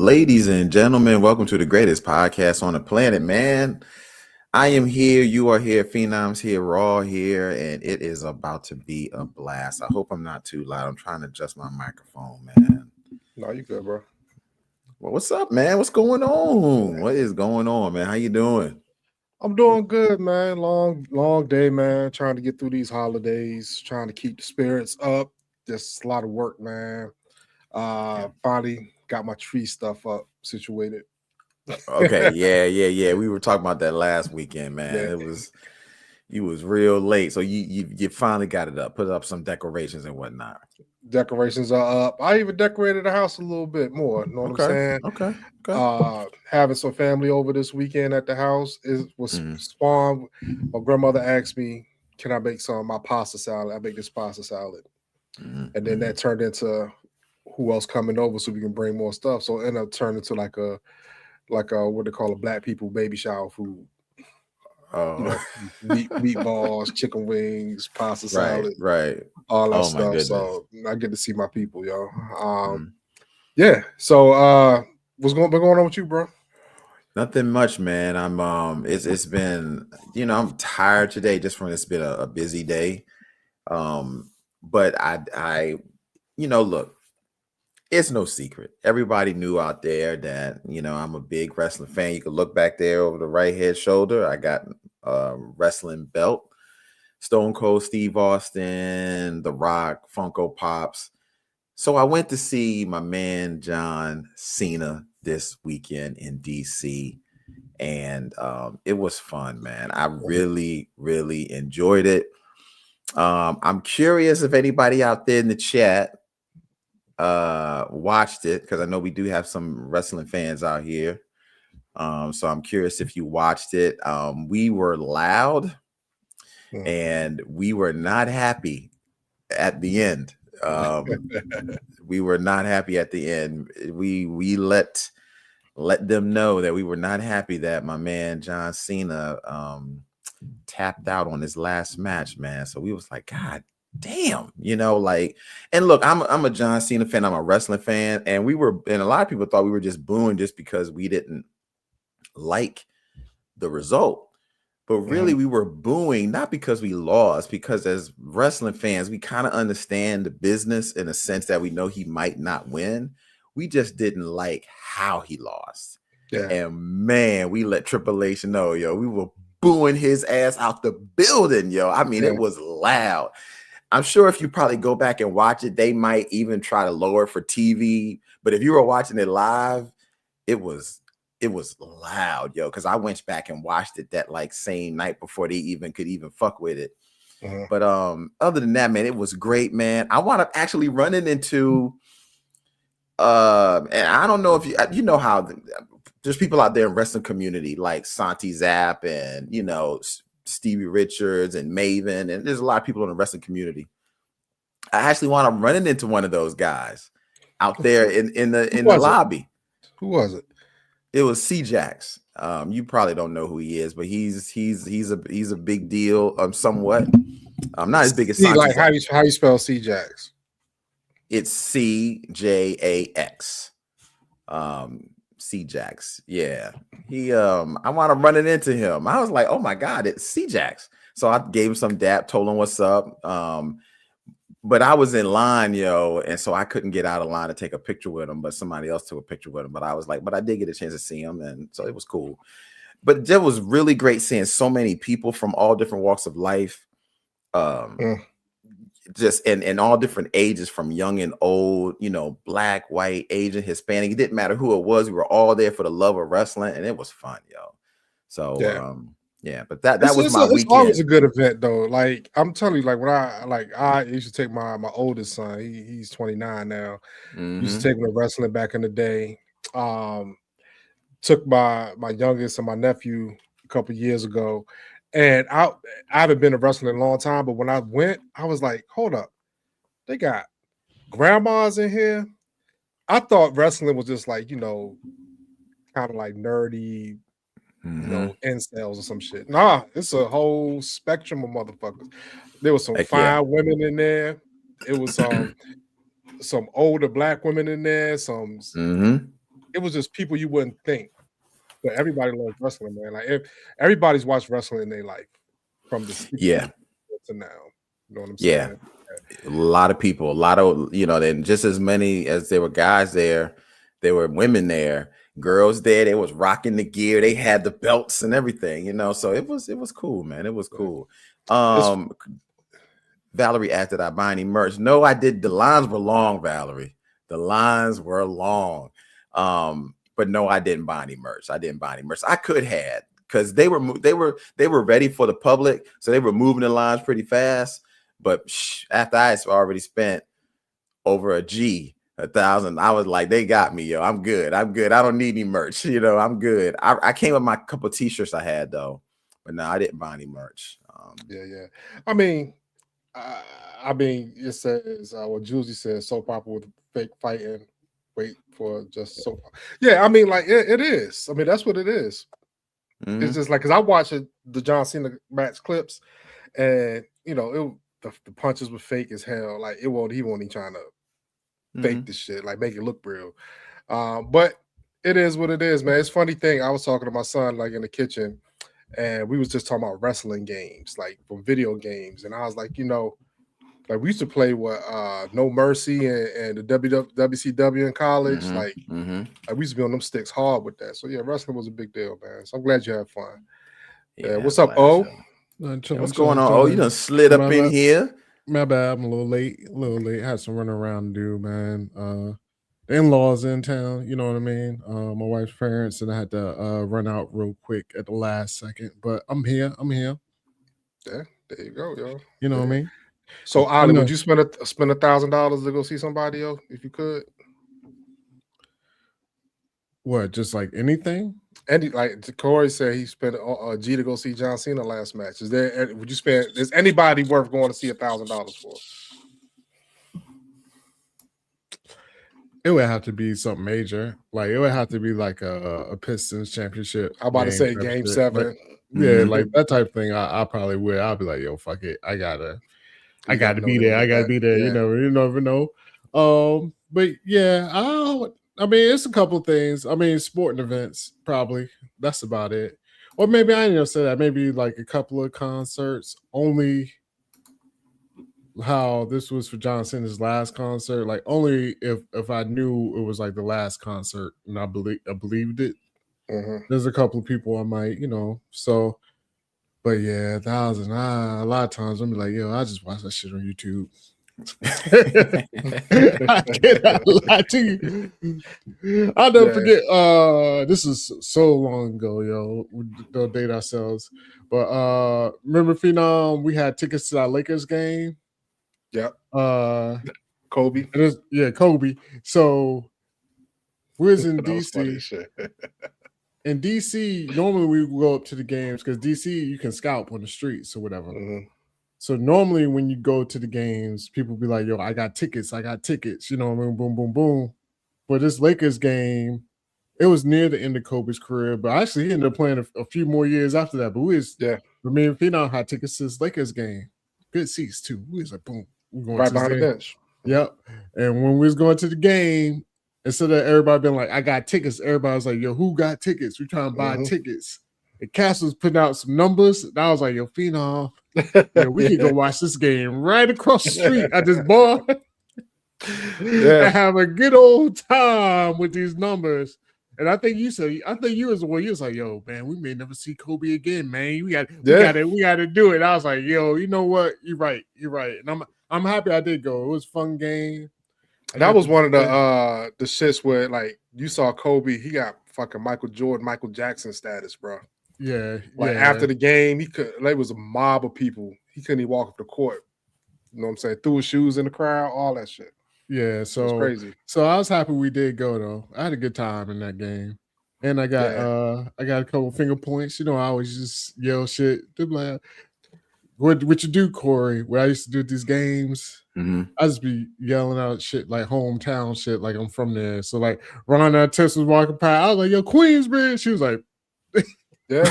Ladies and gentlemen, welcome to the greatest podcast on the planet, man. I am here, you are here, Phenoms here, Raw here, and it is about to be a blast. I hope I'm not too loud. I'm trying to adjust my microphone, man. No, you good, bro. Well, what's up, man? What's going on? What is going on, man? How you doing? I'm doing good, man. Long day, man. Trying to get through these holidays, trying to keep the spirits up. Just a lot of work, man. Finally got my tree stuff up situated. Okay, yeah. We were talking about that last weekend, man. Yeah. You was real late, so you finally got it up. Put up some decorations and whatnot. Decorations are up. I even decorated the house a little bit more. Know what I'm saying? Okay. Having some family over this weekend at the house was spawned. My grandmother asked me, "Can I make some of my pasta salad?" I make this pasta salad, and then that turned into who else coming over so we can bring more stuff. So it ended up turning into like a what they call a black people baby shower food. Oh, Meatballs, chicken wings, pasta salad, right. all that Oh my stuff. goodness. So I get to see my people, yo. Yeah. So what's been going on with you, bro? Nothing much, man. It's been, I'm tired today just from it's been a busy day. But look, it's no secret. Everybody knew out there that, I'm a big wrestling fan. You can look back there over the right head shoulder. I got a wrestling belt. Stone Cold Steve Austin, The Rock, Funko Pops. So I went to see my man John Cena this weekend in DC, and it was fun, man. I really, really enjoyed it. I'm curious if anybody out there in the chat watched it, because I know we do have some wrestling fans out here. So I'm curious if you watched it. We were loud and we were not happy at the end. We were not happy at the end. We let them know that we were not happy that my man John Cena tapped out on his last match, man. So we was like, God damn, and look, I'm a John Cena fan, I'm a wrestling fan, and a lot of people thought we were just booing just because we didn't like the result. But really, we were booing not because we lost, because as wrestling fans, we kind of understand the business in a sense that we know he might not win. We just didn't like how he lost. Yeah. And man, we let Triple H know, yo, we were booing his ass out the building, yo. I mean, It was loud. I'm sure if you probably go back and watch it, they might even try to lower it for TV. But if you were watching it live, it was loud, yo, because I went back and watched it that like same night before they could even fuck with it. But other than that, man, it was great, man. I want to actually running into and I don't know if you know how there's people out there in wrestling community like Santi Zap and Stevie Richards and Maven, and there's a lot of people in the wrestling community. I actually want to run into one of those guys out there in the lobby. Who was it? It was C-Jax. You probably don't know who he is, but he's a big deal. Somewhat. Not as big as Santi. Like how you spell C-Jax? It's C-J-A-X. C-Jax. Yeah. I want to run it into him. I was like, oh my God, it's C-Jax. So I gave him some dap, told him what's up. But I was in line, yo, and so I couldn't get out of line to take a picture with him, but somebody else took a picture with him. But I was like, but I did get a chance to see him, and so it was cool. But it was really great seeing so many people from all different walks of life. Just in all different ages, from young and old, black, white, Asian, Hispanic. It didn't matter who it was. We were all there for the love of wrestling, and it was fun, yo. So yeah, but that was my weekend. It's always a good event, though. Like I'm telling you, like when I used to take my oldest son. He's 29 now. Used to take him to wrestling back in the day. Took my youngest and my nephew a couple years ago. And I haven't been to wrestling in a long time, but when I went, I was like, hold up. They got grandmas in here. I thought wrestling was just like, kind of like nerdy, incels or some shit. Nah, it's a whole spectrum of motherfuckers. There was some fine women in there. It was some older black women in there, some it was just people you wouldn't think. But everybody loves wrestling, man. Like if everybody's watched wrestling in their life from the 60s to now. You know what I'm saying? A lot of people, then just as many as there were guys there were women there, girls there. They was rocking the gear. They had the belts and everything, so it was cool, man. It was cool. Valerie asked, did I buy any merch? No, I did. The lines were long, Valerie. The lines were long. But no, I didn't buy any merch. I could have, because they were ready for the public, so they were moving the lines pretty fast. But after I already spent over $1,000, I was like, they got me, yo. I'm good. I don't need any merch. I'm good. I came with my couple t-shirts I had though, but no, I didn't buy any merch. Yeah. I mean, it says what Juicy says, soap opera with fake fighting. Wait for just soap. Yeah, I mean, like it is. I mean, that's what it is. Mm-hmm. It's just like, because I watched the John Cena match clips, and the punches were fake as hell. Like he won't even trying to fake the shit, like make it look real. But it is what it is, man. It's a funny thing. I was talking to my son like in the kitchen, and we was just talking about wrestling games, like from video games, and I was like, like we used to play No Mercy and the WCW in college. Like we used to be on them sticks hard with that. So yeah, wrestling was a big deal, man. So I'm glad you had fun. Yeah, what's up, O? What's going on? Oh, you done slid up in here. My bad, I'm a little late. Had some running around to do, man. In-laws in town, you know what I mean? My wife's parents, and I had to run out real quick at the last second. But I'm here. Yeah, there you go, yo. You know what I mean? So, Ali, would you spend $1,000 to go see somebody, yo, if you could? What, just like anything? And like Corey said, he spent a G to go see John Cena last match. Is anybody worth going to see $1,000 for? It would have to be something major. Like it would have to be like a Pistons championship. I'm about to say Game 7. Like, yeah, like that type of thing. I probably would. I'll be like, yo, fuck it. I gotta be there. I gotta be there. Yeah. You never know. But yeah, I mean, it's a couple things. I mean, sporting events, probably. That's about it. Or maybe I didn't say that. Maybe like a couple of concerts. Only how this was for John Cena's last concert. Like only if I knew it was like the last concert and I believed it. Mm-hmm. There's a couple of people I might, so. But yeah, 1,000. A lot of times I'm like, yo, I just watch that shit on YouTube. I cannot lie to you. I'll never forget. This is so long ago, yo. We don't date ourselves. But remember, Phenom, we had tickets to our Lakers game. Yeah. Kobe. Kobe. So we was in DC. In DC, normally we go up to the games because DC you can scalp on the streets or whatever. Mm-hmm. So normally when you go to the games, people be like, yo, I got tickets. You know what I mean? Boom, boom, boom. For this Lakers game, it was near the end of Kobe's career, but actually he ended up playing a few more years after that. But me and Phenom had tickets to this Lakers game. Good seats too. We was like, boom. We're going right behind the bench. Yep. And when we was going to the game, instead of everybody being like, I got tickets, everybody was like, yo, who got tickets? We trying to buy tickets. And Cass was putting out some numbers. And I was like, yo, Phenom, we can go watch this game right across the street at this bar and have a good old time with these numbers. And I think you was the one, you was like, yo, man, we may never see Kobe again, man. We got to do it. I was like, yo, you know what? You're right. And I'm happy I did go. It was a fun game. That was one of the shits where like you saw Kobe, he got fucking Michael Jordan, Michael Jackson status, bro. Yeah. Like after the game, it was a mob of people. He couldn't even walk up the court. You know what I'm saying? Threw his shoes in the crowd, all that shit. Yeah, so it was crazy. So I was happy we did go though. I had a good time in that game. And I got a couple finger points. I always just yell shit. They're like, what you do, Corey? When I used to do these games, I just be yelling out shit like hometown shit, like I'm from there. So like Rhonda Tess was walking past, I was like, yo, Queensbridge. She was like, yeah,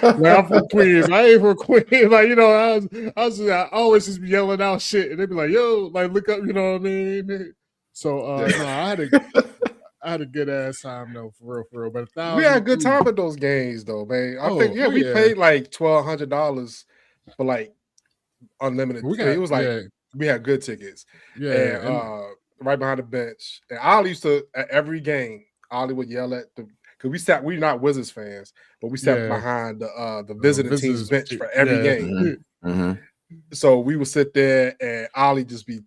I'm from Queens. I ain't from Queens. Like, I always just be yelling out shit, and they'd be like, yo, like look up, you know what I mean? So I I had a good ass time though, for real. But we had a good time at those games though, man. I think we paid like $1,200 for like unlimited. It was like we had good tickets. Yeah, and right behind the bench. And Ollie used to at every game. Ollie would yell at the because we're not Wizards fans, but we sat behind the visiting team's bench for every game. Mm-hmm. So we would sit there and Ollie just be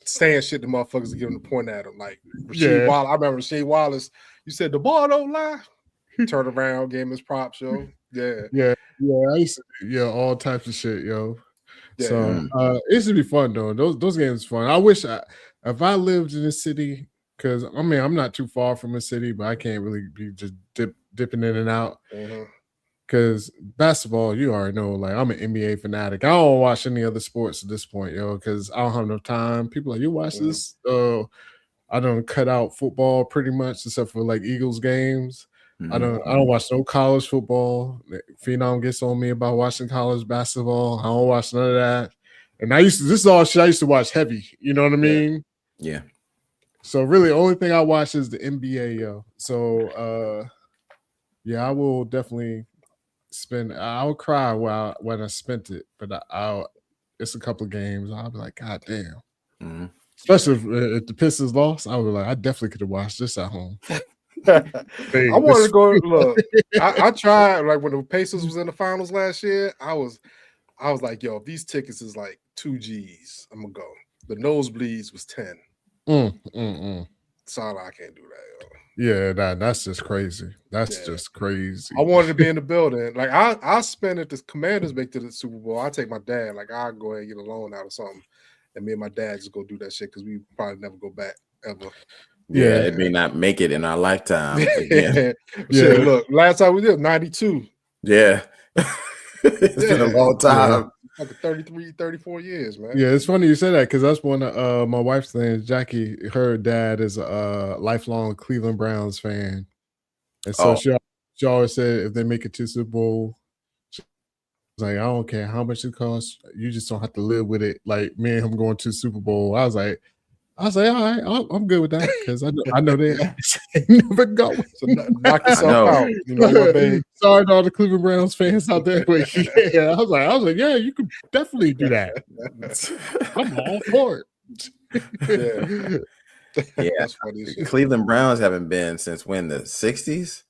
saying shit to motherfuckers to get them to point at him. Like Rasheed Wallace. I remember Rasheed Wallace, you said the ball don't lie. Turn around, gave him his props, yo. Yeah. I used to, all types of shit, yo. Yeah. So it used to be fun though. Those games fun. I wish if I lived in a city, because I mean I'm not too far from a city, but I can't really be just dipping in and out. Because basketball, you already know, like I'm an NBA fanatic. I don't watch any other sports at this point, yo, because I don't have enough time. People are like, you watch this? I don't cut out football pretty much, except for like Eagles games. I don't watch no college football. Phenom gets on me about watching college basketball. I don't watch none of that. And this is all shit I used to watch heavy. You know what I mean? Yeah. So really, the only thing I watch is the NBA, yo. So I will definitely I'll cry when I spent it, but it's a couple of games. I'll be like, God damn. Especially if the Pistons lost, I was like, I definitely could have watched this at home. I wanted to go look. I tried like when the Pacers was in the finals last year. I was like, yo, if these tickets is like $2, I'm gonna go. The nosebleeds was 10. Sorry, I can't do that, yo. Yeah, that's just crazy. That's just crazy. I wanted to be in the building. Like I spend if the Commanders make to the Super Bowl, I take my dad. Like I'll go ahead and get a loan out or something, and me and my dad just go do that shit because we probably never go back ever. Yeah, it may not make it in our lifetime. Shit, look, last time we did 92. Yeah. It's been a long time. Like 33, 34 years, man. Yeah, it's funny you say that because that's one of my wife's names, Jackie. Her dad is a lifelong Cleveland Browns fan. And so she always said if they make it to Super Bowl, she's like, I don't care how much it costs. You just don't have to live with it. Like me and him going to Super Bowl. I was like, all right, I'm good with that because I know they never go. So knock yourself out. You know what, babe? Sorry to all the Cleveland Browns fans out there. But yeah, I was like, yeah, you could definitely do that. I'm all for it. Yeah. That's funny shit. Cleveland Browns haven't been since when, the 60s?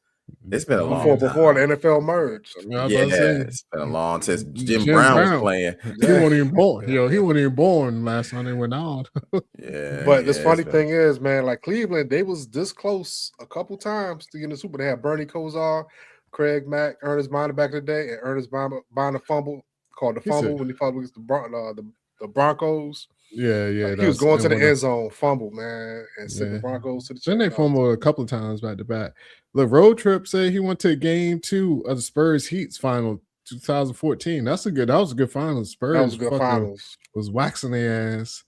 It's been a long time. Before the NFL merged. It's been a long since Jim Brown was playing. He wasn't even born. He wasn't even born last time they went out. But this funny thing is, man, like Cleveland, they was this close a couple times to get in the Super. They had Bernie Kosar, Craig Mack, Ernest Bonner back in the day, and Ernest Bonner fumble called the fumble when he fumbled against the Broncos. Yeah. He was going to the end zone, fumble, man, and sent the Broncos to the. Then they fumbled a couple of times back to back. Look, Road Trip said he went to game 2 of the Spurs Heat's final 2014. That was a good final. Spurs that was good finals. Was waxing their ass.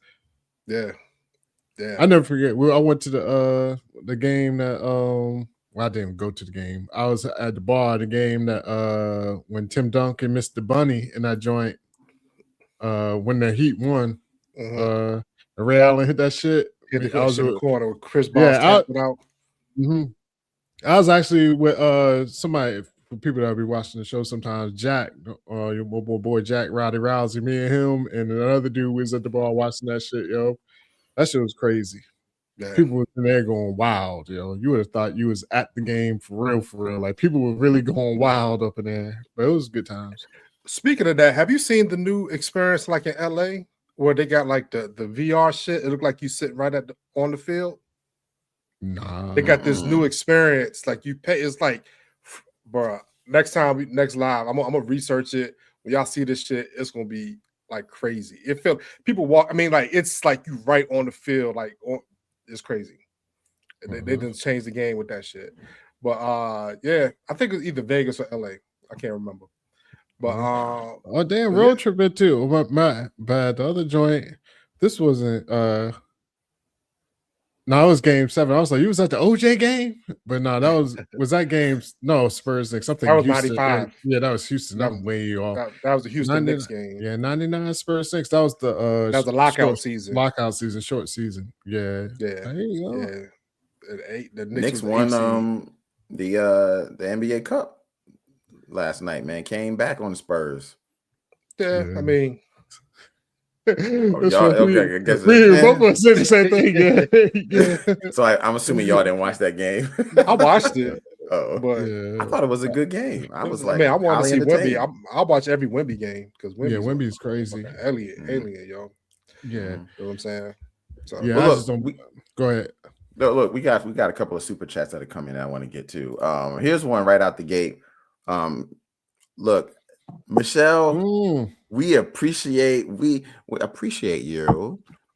Yeah. I never forget. I went to the game that well, I didn't go to the game. I was at the bar at the game that when Tim Duncan missed the bunny in that joint when the Heat won. Ray Allen hit that shit. I was in the corner with Chris Bosh tapping out. I was actually with somebody, for people that be watching the show sometimes, Jack, your boy Jack Rowdy Rousey, me and him, and another dude was at the bar watching that shit, yo. That shit was crazy. Yeah. People were in there going wild, yo. You would have thought you was at the game for real. Like people were really going wild up in there. But it was good times. Speaking of that, have you seen the new experience like in LA where they got like the VR shit? It looked like you sitting right on the field. Nah. They got this new experience. Like you pay, it's like, bro, next live, I'm gonna research it. When y'all see this shit, it's gonna be like crazy. It felt people walk. I mean, like it's like you right on the field, like it's crazy. They didn't change the game with that shit. But I think it's either Vegas or LA. I can't remember. But Road Trip it too. But the other joint, this wasn't no, it was game 7. I was like, you was at the OJ game? But no, that was that game. No, Spurs like something. That was Houston. 95. Yeah, that was Houston. That was way off. That was the Houston Knicks game. Yeah, 99 Spurs 6. That was the lockout season. Lockout season, short season. Yeah. There you go. Yeah. The Knicks was won the the NBA Cup last night, man. Came back on the Spurs. Yeah, I mean, y'all, okay, I guess we both of us said the same thing. Yeah. So I'm assuming y'all didn't watch that game. I watched it, but I thought it was a good game. I was like, man, I want to see entertained. Wemby. I'll watch every Wemby game because Wemby's crazy. Alien, yo. Yeah, you know what I'm saying. So, yeah, well, I just don't. Go ahead. No, look, we got a couple of super chats that are coming that I want to get to. Here's one right out the gate. Look, Michelle, we appreciate you.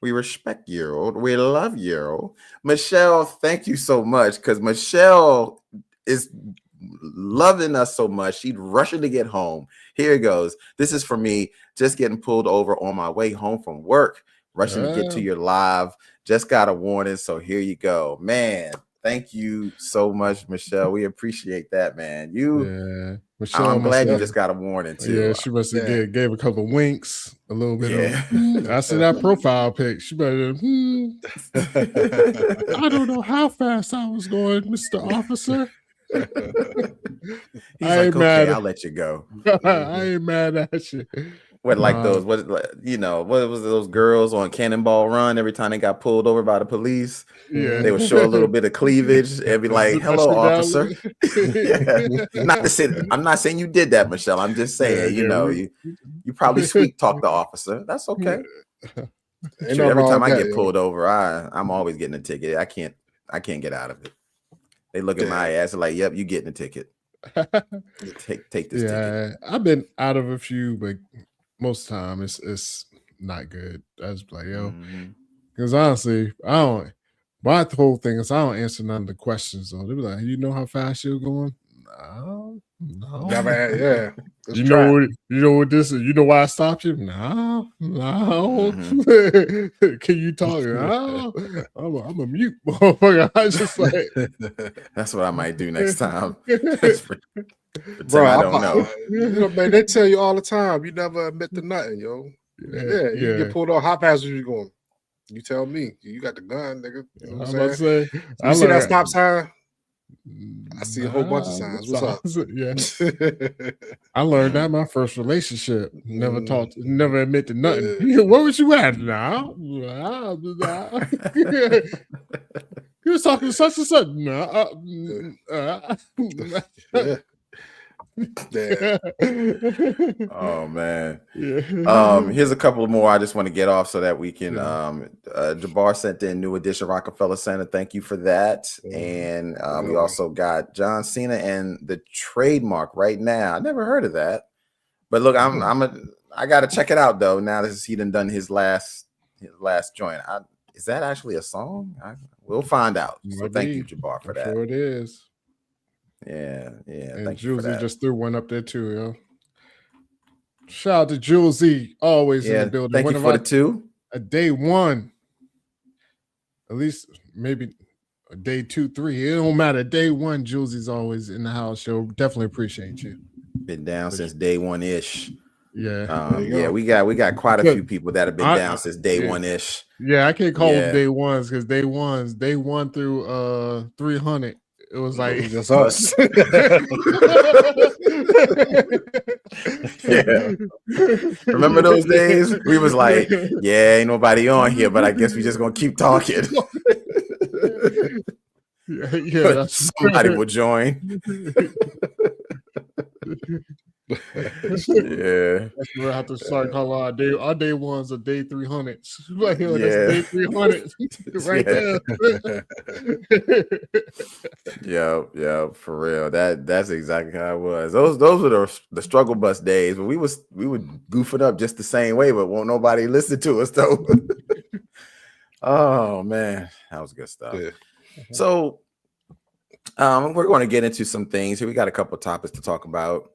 We respect you. We love you. Michelle, thank you so much, because Michelle is loving us so much. She's rushing to get home. Here it goes. This is for me, just getting pulled over on my way home from work, rushing to get to your live. Just got a warning, so here you go. Man, thank you so much, Michelle. We appreciate that, man. Michelle, I'm glad you just got a warning too. Yeah, she must have gave a couple of winks, a little bit of I see that profile pic. She better I don't know how fast I was going, Mr. Officer. He's like, okay, I'll let you go. I ain't mad at you. What like those? What was those girls on Cannonball Run? Every time they got pulled over by the police, they would show a little bit of cleavage and be like, "Hello, officer." I'm not saying you did that, Michelle. I'm just saying, you probably sweet talk the officer. That's okay. Sure, every time I get pulled over, I'm always getting a ticket. I can't get out of it. They look at my ass and like, "Yep, you getting a ticket." Take this ticket. I've been out of a few, but most of the time it's not good. I was like, because honestly, I don't. My whole thing is I don't answer none of the questions. Though they be like, "You know how fast you're going?" No. Never. You know what this is? You know why I stopped you? No. Can you talk? No. I'm a mute motherfucker. I just like that's what I might do next time. Bro, I don't know. Man, they tell you all the time, you never admit to nothing, yo. You get pulled off. How fast are you going? You tell me. You got the gun, nigga. You know what I'm saying? You see that stop sign? I see a whole bunch of signs. What's up? Yeah. I learned that in my first relationship. Never admit to nothing. Where was you at now? You was talking such and such. Oh man. Here's a couple more I just want to get off so that we can Jabbar sent in New Edition Rockefeller Center. Thank you for that. And we also got John Cena and the Trademark right now. I never heard of that. But look, I gotta check it out though. Now that he done his last joint. Is that actually a song? We'll find out. So thank you, Jabbar, for that. Sure it is. Yeah. And Jules just threw one up there too, yo. Shout out to Jules Z, always in the building. Thank you for the two. A day one, at least maybe a day 2, 3. It don't matter. Day one, Jules is always in the house. Show definitely appreciate you. Been down since day one ish. Yeah. We got quite a few people that have been down since day one ish. Yeah, I can't call them day ones because day 1 through 300. It was like just us. Remember those days? We was like, ain't nobody on here, but I guess we just gonna keep talking. Somebody will join. We'll have to start calling our day ones are day 300s. Right here, that's day 300 right there. Yeah, for real. That's exactly how it was. Those were the struggle bus days, but we would goof it up just the same way, but won't nobody listen to us though. Oh man, that was good stuff. So we're going to get into some things here. We got a couple of topics to talk about.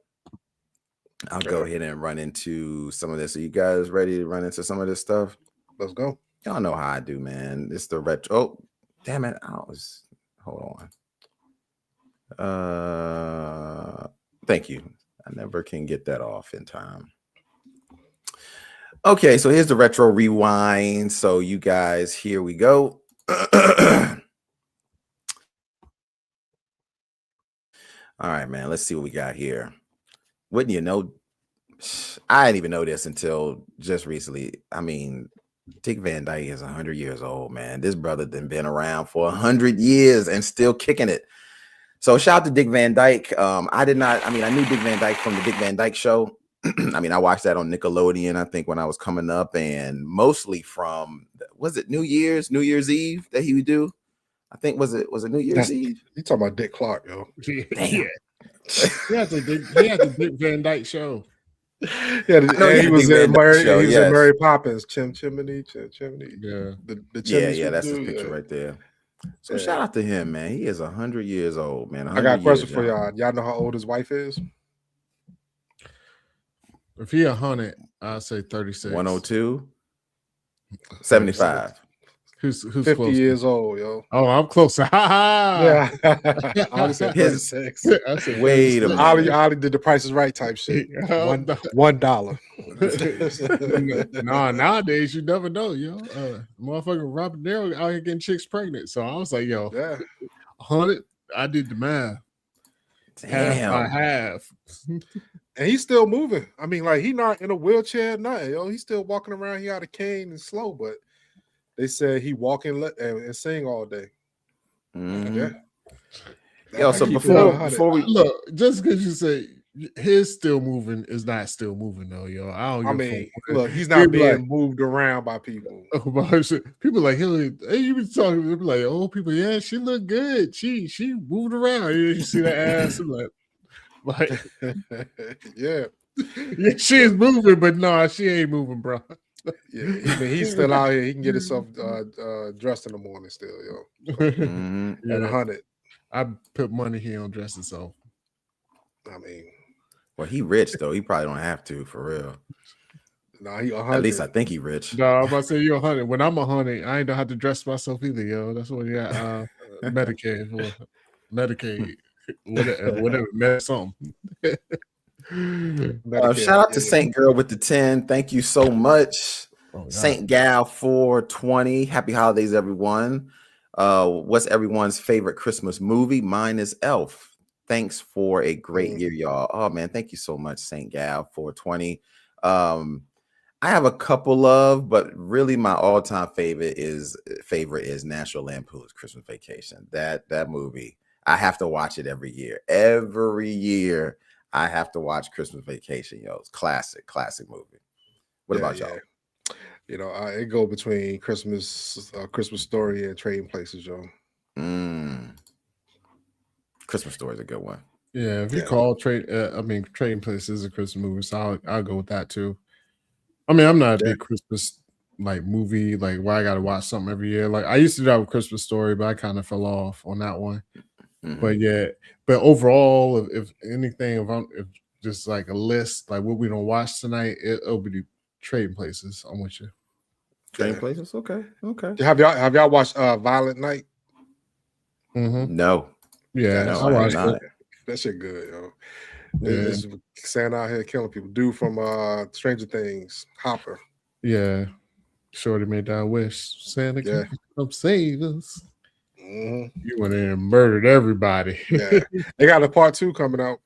I'll go ahead and run into some of this. Are you guys ready to run into some of this stuff? Let's go. Y'all know how I do, man. It's the retro. Oh, damn it. Hold on. Thank you. I never can get that off in time. Okay, so here's the retro rewind. So you guys, here we go. All right, man. Let's see what we got here. Wouldn't you know? I didn't even know this until just recently. I mean, Dick Van Dyke is 100 years old, man. This brother done been around for 100 years and still kicking it. So shout out to Dick Van Dyke. I knew Dick Van Dyke from the Dick Van Dyke Show. I mean, I watched that on Nickelodeon, I think, when I was coming up, and mostly from, was it New Year's Eve that he would do? I think was it New Year's Eve? You talking about Dick Clark, yo? Damn. He had the Dick Van Dyke Show. Yeah, he was in Mary Poppins, Chimney. Yeah, the that's his picture right there. So shout out to him, man. He is 100 years old, man. I got a question for y'all. Y'all know how old his wife is? If he 100, I'd say 36. 102, 75. Who's 50 close? years old, yo. Oh, I'm closer. Yeah. I said 36. Wait a minute. Ollie did the Price is Right type shit. $1. Nah, nowadays you never know, yo. Motherfucking Robert De Niro out here getting chicks pregnant. So I was like, yo, 100. I did the math. Damn. Half by half. And he's still moving. I mean, like, he not in a wheelchair, nothing, yo. He's still walking around. He out of cane and slow, but they said he walk and sing all day. Mm-hmm. Yeah. Yo, so before we look, just because you say his still moving is not still moving though, yo. I mean, look, he's not being moved around by people. People like you be talking, they be like, oh, people, yeah, she look good. She moved around. You see that ass? like yeah, she is moving, but no, she ain't moving, bro. Yeah, he's still out here. He can get himself dressed in the morning still, yo. Mm-hmm. At 100. I put money here on dress himself. I mean, well, he rich though. He probably don't have to, for real. No, he 100. At least I think he rich. No, I'm about to say you're 100. When I'm 100, I ain't know how to dress myself either, yo. That's what you got Medicaid for. Medicaid, whatever, something. Shout out to Saint Girl with the 10. Thank you so much. Saint Gal 420. Happy holidays, everyone. What's everyone's favorite Christmas movie? Mine is Elf. Thanks for a great year, y'all. Oh man, thank you so much, Saint Gal 420. I have a couple of, but really my all-time favorite is National Lampoon's Christmas Vacation. That movie, I have to watch it every year. Every year I have to watch Christmas Vacation, yo. It's classic movie. What about y'all? You know, it go between Christmas Story and Trading Places, yo. Christmas Story is a good one. Yeah, if you call Trading Places is a Christmas movie, so I'll go with that too. I mean, I'm not a big Christmas movie where I gotta watch something every year. Like I used to do that with Christmas Story, but I kind of fell off on that one. Mm-hmm. But overall, if anything, if just like a list, like what we don't watch tonight, it'll be Trading Places. I'm with you. Trading Places, okay. Have y'all watched Violent Night? Mm-hmm. No. Yeah, no, I watched it. That shit good, yo. Yeah. This Santa out here killing people. Dude from Stranger Things, Hopper. Yeah, Shorty made that wish. Santa can come save us. Mm-hmm. You went in and murdered everybody. Yeah, they got a part 2 coming out.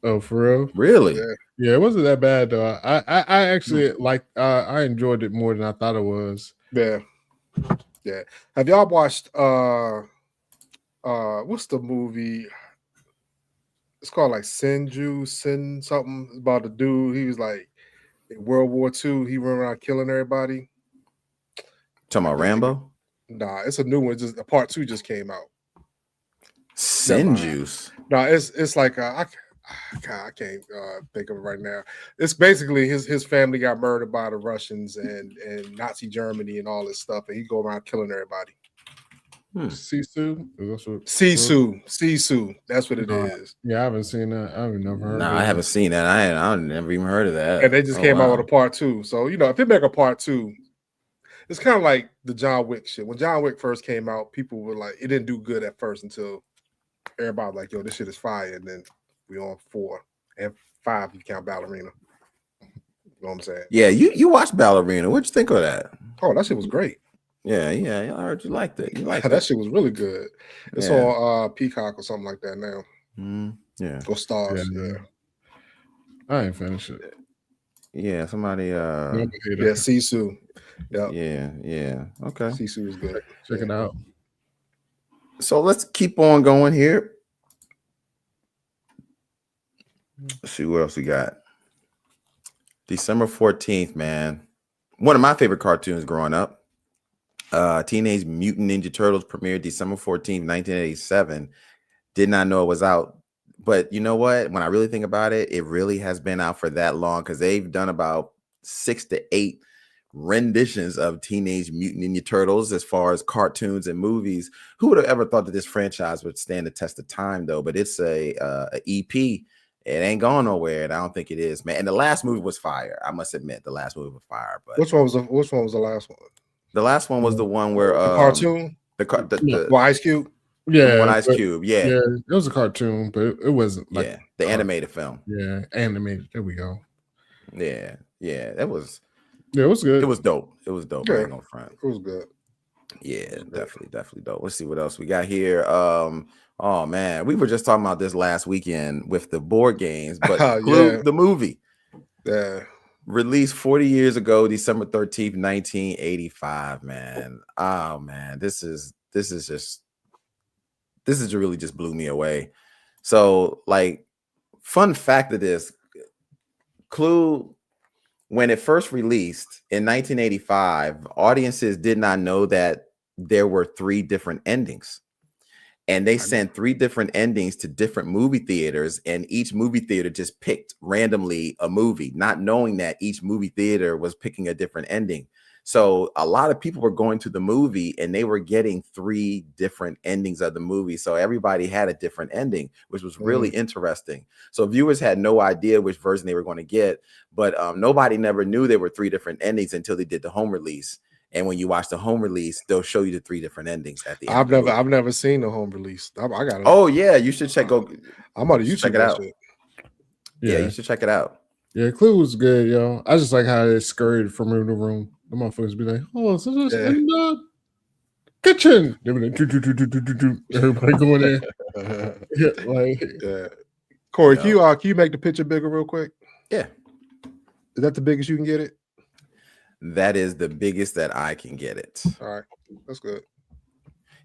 Oh, for real? Really? Yeah, it wasn't that bad though. I actually I enjoyed it more than I thought it was. Yeah. Have y'all watched what's the movie? It's called like Sin something. It's about a dude. He was like in World War II. He went around killing everybody. Talking about Rambo? Nah, it's a new one. Just a part 2 just came out. Sin Juice. No, it's like I can't think of it right now. It's basically his family got murdered by the Russians and Nazi Germany and all this stuff, and he go around killing everybody. Sisu? Sisu. That's what it is. Yeah, I haven't seen that. I haven't never heard. No, I haven't seen that. I never even heard of that. And they just came out with a part 2. So if they make a part 2, it's kind of like the John Wick shit. When John Wick first came out, people were like, it didn't do good at first until everybody was like, yo, this shit is fire. And then we on 4 and 5. You count Ballerina. You know what I'm saying? Yeah, you watched Ballerina. What'd you think of that? Oh, that shit was great. Yeah, I heard you liked it. You liked that shit was really good. It's on Peacock or something like that now. Yeah. Go Stars. Yeah. I ain't finished it. Yeah, somebody Yeah, Sisu. Yeah. Okay. Sisu was good. Check it out. So let's keep on going here. Let's see what else we got. December 14th, man. One of my favorite cartoons growing up. Teenage Mutant Ninja Turtles premiered December 14th, 1987. Did not know it was out. But you know what? When I really think about it, it really has been out for that long because they've done about 6 to 8 renditions of Teenage Mutant Ninja Turtles as far as cartoons and movies. Who would have ever thought that this franchise would stand the test of time, though? But it's a EP. It ain't going nowhere, and I don't think it is, man. And the last movie was fire. I must admit, the last movie was fire. But which one was the last one? The last one was the one where the cartoon, the Ice Cube. Yeah, One Ice Cube. Yeah, it was a cartoon, but it wasn't like the animated film. Yeah, animated. There we go. Yeah, that was. Yeah, it was good. It was dope. It was dope. Yeah, I ain't gonna front. It was good. Yeah, definitely dope. Let's see what else we got here. Oh man, we were just talking about this last weekend with the board games, but the movie. Yeah. Released 40 years ago, December 13th, 1985, man. Oh man, this really just blew me away. So, like, fun fact of this, Clue, when it first released in 1985, audiences did not know that there were 3 different endings. And they sent 3 different endings to different movie theaters, and each movie theater just picked randomly a movie, not knowing that each movie theater was picking a different ending. So a lot of people were going to the movie and they were getting 3 different endings of the movie. So everybody had a different ending, which was really interesting. So viewers had no idea which version they were going to get, but nobody never knew there were 3 different endings until they did the home release. And when you watch the home release, they'll show you the 3 different endings at the end. I've never seen the home release. I got it. Oh yeah, you should check. I'm on YouTube. Check it out. Yeah, you should check it out. Yeah, Clue was good, yo. I just like how they scurried from room to room. The motherfuckers be like, "Oh, so this in the kitchen." Everybody going in. Corey, can you make the picture bigger real quick? Yeah. Is that the biggest you can get it? That is the biggest that I can get it. All right, that's good.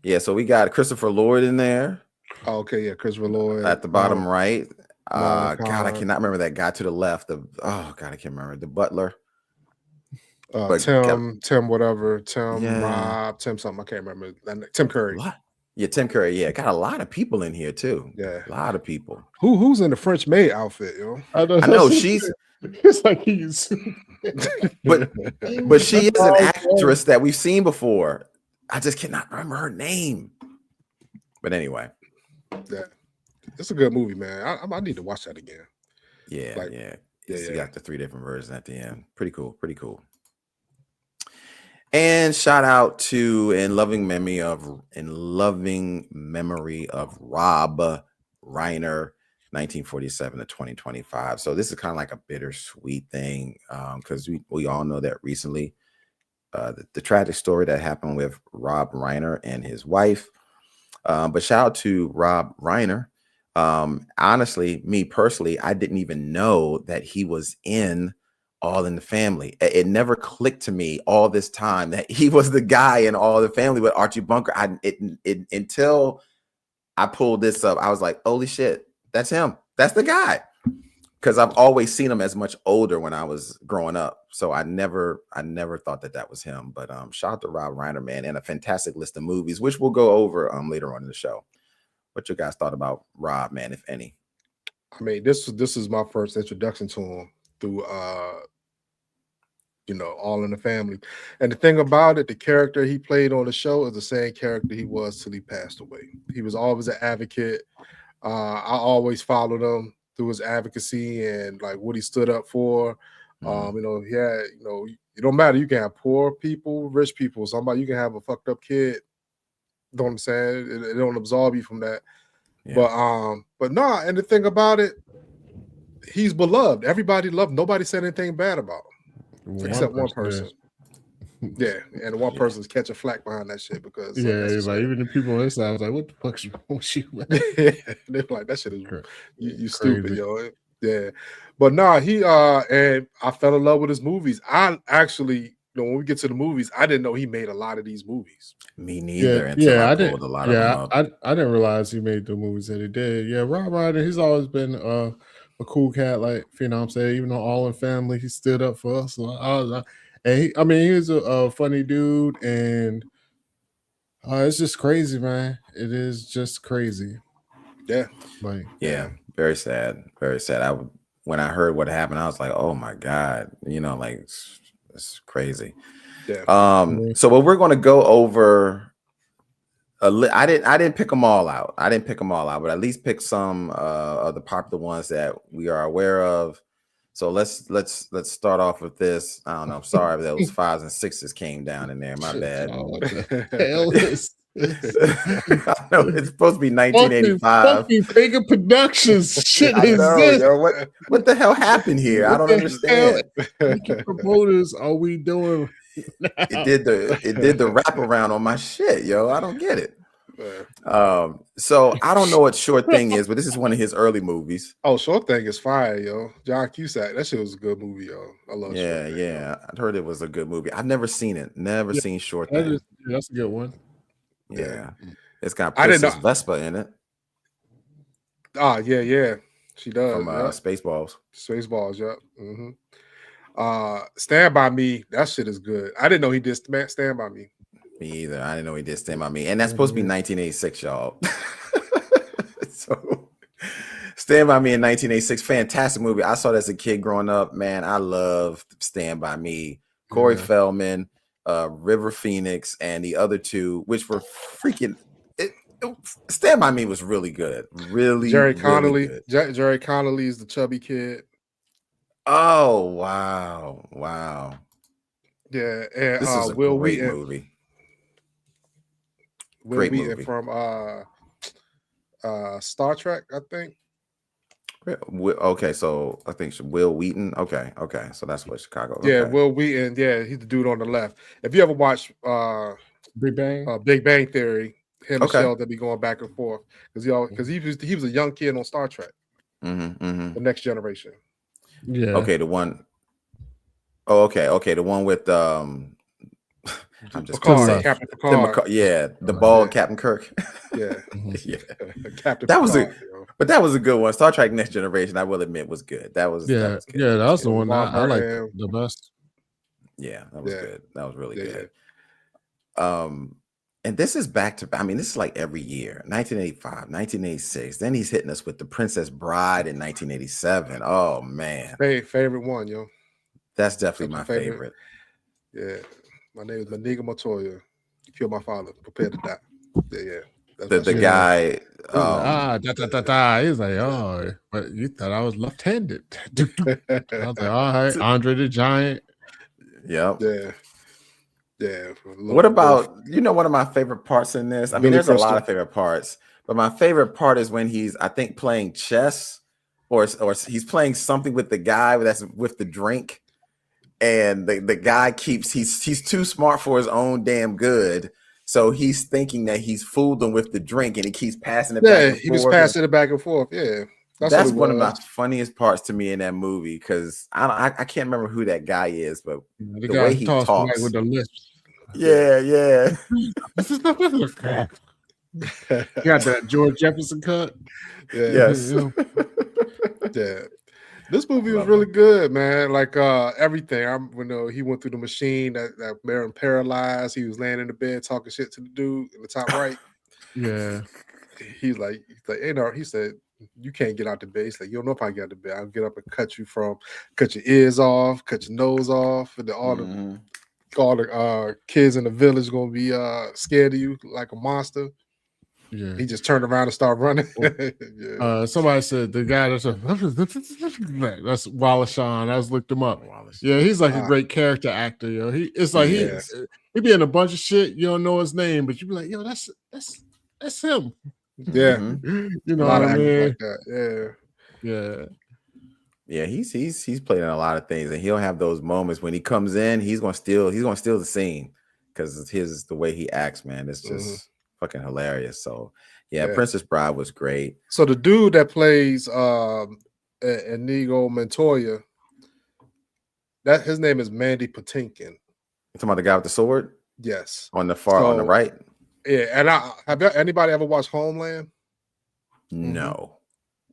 Yeah, so we got Christopher Lloyd in there. Oh, okay, yeah, Christopher Lloyd at the bottom right. God, I cannot remember that guy to the left. I can't remember the butler. Tim, whatever, Rob, Tim something. I can't remember. Tim Curry. What? Yeah, Tim Curry. Yeah, got a lot of people in here too. Yeah, a lot of people. Who's in the French maid outfit? Yo, I know she's. It's like he's, but she is an actress that we've seen before. I just cannot remember her name. But anyway, yeah, it's a good movie, man. I need to watch that again. Yeah, You got the 3 different versions at the end. Pretty cool. And shout out to in loving memory of Rob Reiner. 1947 to 2025. So this is kind of like a bittersweet thing because we all know that recently the tragic story that happened with Rob Reiner and his wife. But shout out to Rob Reiner. Honestly, me personally, I didn't even know that he was in All in the Family. It never clicked to me all this time that he was the guy in All in the Family with Archie Bunker. Until I pulled this up, I was like, holy shit. That's him. That's the guy. Because I've always seen him as much older when I was growing up. So I never thought that was him. But shout out to Rob Reiner, man, and a fantastic list of movies, which we'll go over later on in the show. What you guys thought about Rob, man, if any? I mean, this is my first introduction to him through All in the Family. And the thing about it, the character he played on the show is the same character he was till he passed away. He was always an advocate. I always followed him through his advocacy and like what he stood up for. He had, it don't matter. You can have poor people, rich people, you can have a fucked up kid. You know what I'm saying? It don't absolve you from that. Yeah. But nah, and the thing about it, he's beloved. Everybody loved him. Nobody said anything bad about him. Except one person. Yeah, and one person's catching flack behind that shit because Yeah, that's it's like shit. even the people on this side was like, "What the fuck's wrong with you?" Man? They're like, that shit is you stupid, Crazy. yo. Yeah, but nah, he and I fell in love with his movies. I actually, when we get to the movies, I didn't know he made a lot of these movies. Me neither until I pulled a lot of them up. I didn't realize he made the movies that he did. Yeah, Rob Reiner, he's always been a cool cat, like Phenom said. Even though All in Family, he stood up for us. So he was a funny dude, and it's just crazy, man. It is just crazy. Yeah, like very sad, very sad. When I heard what happened, I was like, oh my god, like it's crazy. Yeah. So what we're going to go over. I didn't pick them all out. But at least pick some of the popular ones that we are aware of. So let's start off with this. I don't know. I'm sorry if those 5s and 6s came down in there. My bad. What the hell is I know it's supposed to be 1985. Pagan Productions. Shit is this? Yo, what the hell happened here? I don't understand. What promoters are we doing? It did the wraparound on my shit, yo. I don't get it. So I don't know what Sure Thing is, but this is one of his early movies. Oh, Sure Thing is fire, yo. John Cusack. That shit was a good movie, yo. I love Sure Thing. Yeah. I heard it was a good movie. I've never seen it. Never seen Sure Thing. That's a good one. Yeah. It's got Princess Vespa in it. Ah, yeah. She does. From Spaceballs. Spaceballs, yep. Mm-hmm. Stand By Me, that shit is good. I didn't know he did Stand By Me. Me either. I didn't know he did Stand By Me. And that's supposed to be 1986, y'all. So Stand By Me in 1986, fantastic movie. I saw it as a kid growing up. Man, I loved Stand By Me. Corey Feldman, River Phoenix, and the other two, which were freaking Stand By Me was really good. Jerry Connolly. Really good. Jerry Connolly is the chubby kid. Oh wow. Yeah, and this is a Will great Wheaton. movie. Will Wheaton from Star Trek, I think. Okay, so I think Will Wheaton. Okay, so that's what Chicago. Yeah, okay. Will Wheaton. Yeah, he's the dude on the left. If you ever watch Big Bang Theory, him and Sheldon be going back and forth because he was a young kid on Star Trek, The Next Generation. Yeah. Okay, the one. Oh, okay, the one with I'm just Picard, Captain Picard. The bald Captain Kirk. Yeah. Captain. That Picard, was but that was a good one. Star Trek Next Generation, I will admit, was good. That was good. That was the one I liked the best. Yeah, that was good. That was really good. And this is back to, this is like every year, 1985, 1986. Then he's hitting us with The Princess Bride in 1987. Oh, man. Favorite one, yo. That's definitely my favorite. Yeah. My name is Maniga Montoya. You killed my father. Prepare to die. Yeah. The guy. He's like, oh, but you thought I was left-handed. I was like, all right, Andre the Giant. Yep. Yeah. What about, one of my favorite parts in this? There's a lot of favorite parts, but my favorite part is when he's, I think, playing chess or he's playing something with the guy that's with the drink. And the guy he's too smart for his own damn good. So he's thinking that he's fooled him with the drink and he keeps passing it back and forth. Yeah, he was passing it back and forth. Yeah. That's one of my funniest parts to me in that movie because I can't remember who that guy is, but the way he talks with the lips. Yeah. You got that George Jefferson cut. Yes. Yeah. This movie was really good, man. Like everything. He went through the machine that made him paralyzed. He was laying in the bed talking shit to the dude in the top right. Yeah. He's like, he said, you can't get out the bed. He's like, you don't know if I get out the bed. I'll get up and cut your ears off, cut your nose off, and all the kids in the village gonna be scared of you like a monster. Yeah, he just turned around and started running. Somebody said the guy that's Wallace Shawn. I just looked him up. Yeah, he's like a great character actor. Yo, he be in a bunch of shit. You don't know his name, but you be like, yo, that's him. Yeah, you know what I mean? like that. Yeah, he's played in a lot of things, and he'll have those moments when he comes in. He's gonna steal the scene because the way he acts, man. It's just fucking hilarious. So yeah, Princess Bride was great. So the dude that plays Inigo Montoya, that his name is Mandy Patinkin. You talking about the guy with the sword? Yes. On the on the right. Yeah, and have anybody ever watched Homeland? No.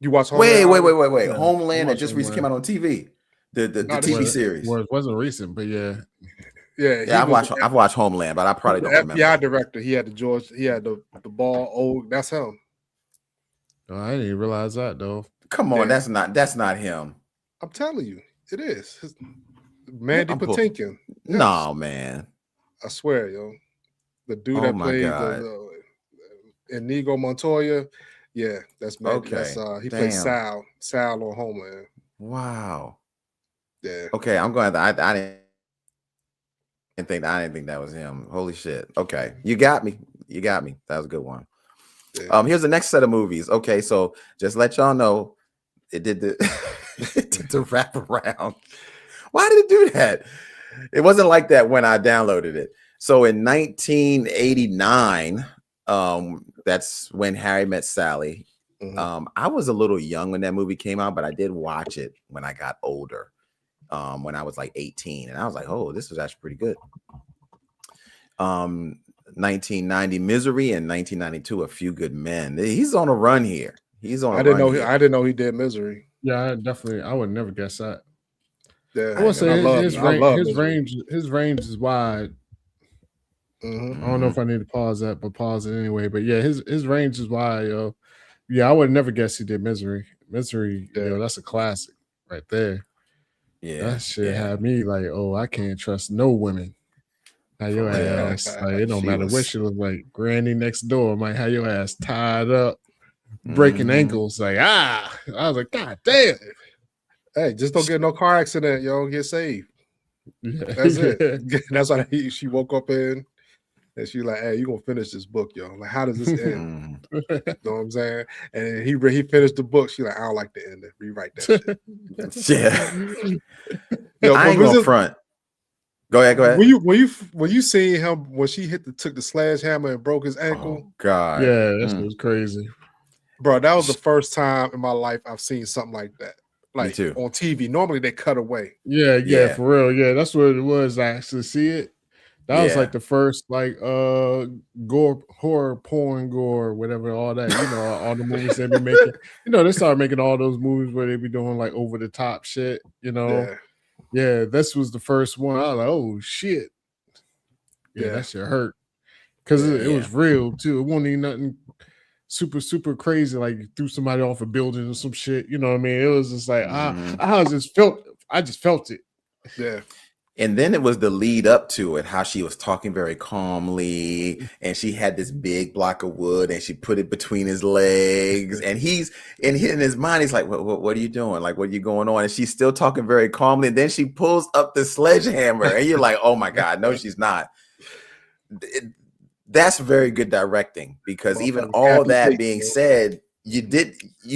You watch Homeland? Wait. Yeah, Homeland that just recently came out on TV. The TV series. Well, it wasn't recent, but yeah. Yeah, I've watched Homeland, but I probably don't remember. FBI director. He had the ball. Oh, that's him. Oh, I didn't even realize that though. Come on, that's not him. I'm telling you, it is. Mandy Patinkin. No, man. I swear, yo. The dude that played Inigo Montoya. Yeah, that's Mandy. Okay. He plays Sal on Homeland. Wow. Yeah. Okay, I'm going to I didn't think that was him. Holy shit. Okay. You got me. That was a good one. Yeah. Here's the next set of movies. Okay, so just let y'all know it did the wrap around. Why did it do that? It wasn't like that when I downloaded it. So in 1989, that's when Harry Met Sally. I was a little young when that movie came out, but I did watch it when I got older. When I was like 18, and I was like, oh, this was actually pretty good. 1990 Misery and 1992 A Few Good Men. He's on a run here. I didn't know he did Misery. Yeah, I would never guess that. Yeah, I would say his range is wide. I don't know if I need to pause that, but pause it anyway. But yeah, his range is wide, yo. Yeah, I would never guess he did Misery. Misery, yo, that's a classic right there. Yeah, that shit had me like, oh, I can't trust no women. Have your ass, like, it don't matter what she look like. Granny next door might have your ass tied up, breaking ankles. Like, I was like, God damn. Hey, just don't get no car accident, yo. Get saved. Yeah. That's it. That's why she woke up in, and she like, hey, you gonna finish this book, yo. Like, how does this end? You know what I'm saying? And he finished the book. She like, I don't like the ending. Rewrite that shit. Yeah. Yo, I ain't gonna front. Go ahead. When you seen him when she took the sledgehammer and broke his ankle? Oh, God. Yeah, that was crazy. Bro, that was the first time in my life I've seen something like that. Like Me too. On TV. Normally they cut away. Yeah, for real. Yeah, that's what it was. I actually see it. That was like the first gore, horror, porn gore, whatever, all that, all the movies they be making. They started making all those movies where they be doing like over the top shit, Yeah, this was the first one. I was like, oh shit. Yeah, that shit hurt. Because it was real too. It wasn't even nothing super, super crazy, like you threw somebody off a building or some shit. You know what I mean? It was just like I just felt it. Yeah. And then it was the lead up to it, how she was talking very calmly, and she had this big block of wood, and she put it between his legs, and he's in his mind, he's like, "What are you doing? Like, what are you going on?" And she's still talking very calmly, and then she pulls up the sledgehammer, and you're like, "Oh my God, no, she's not." That's very good directing, because even all that being said, you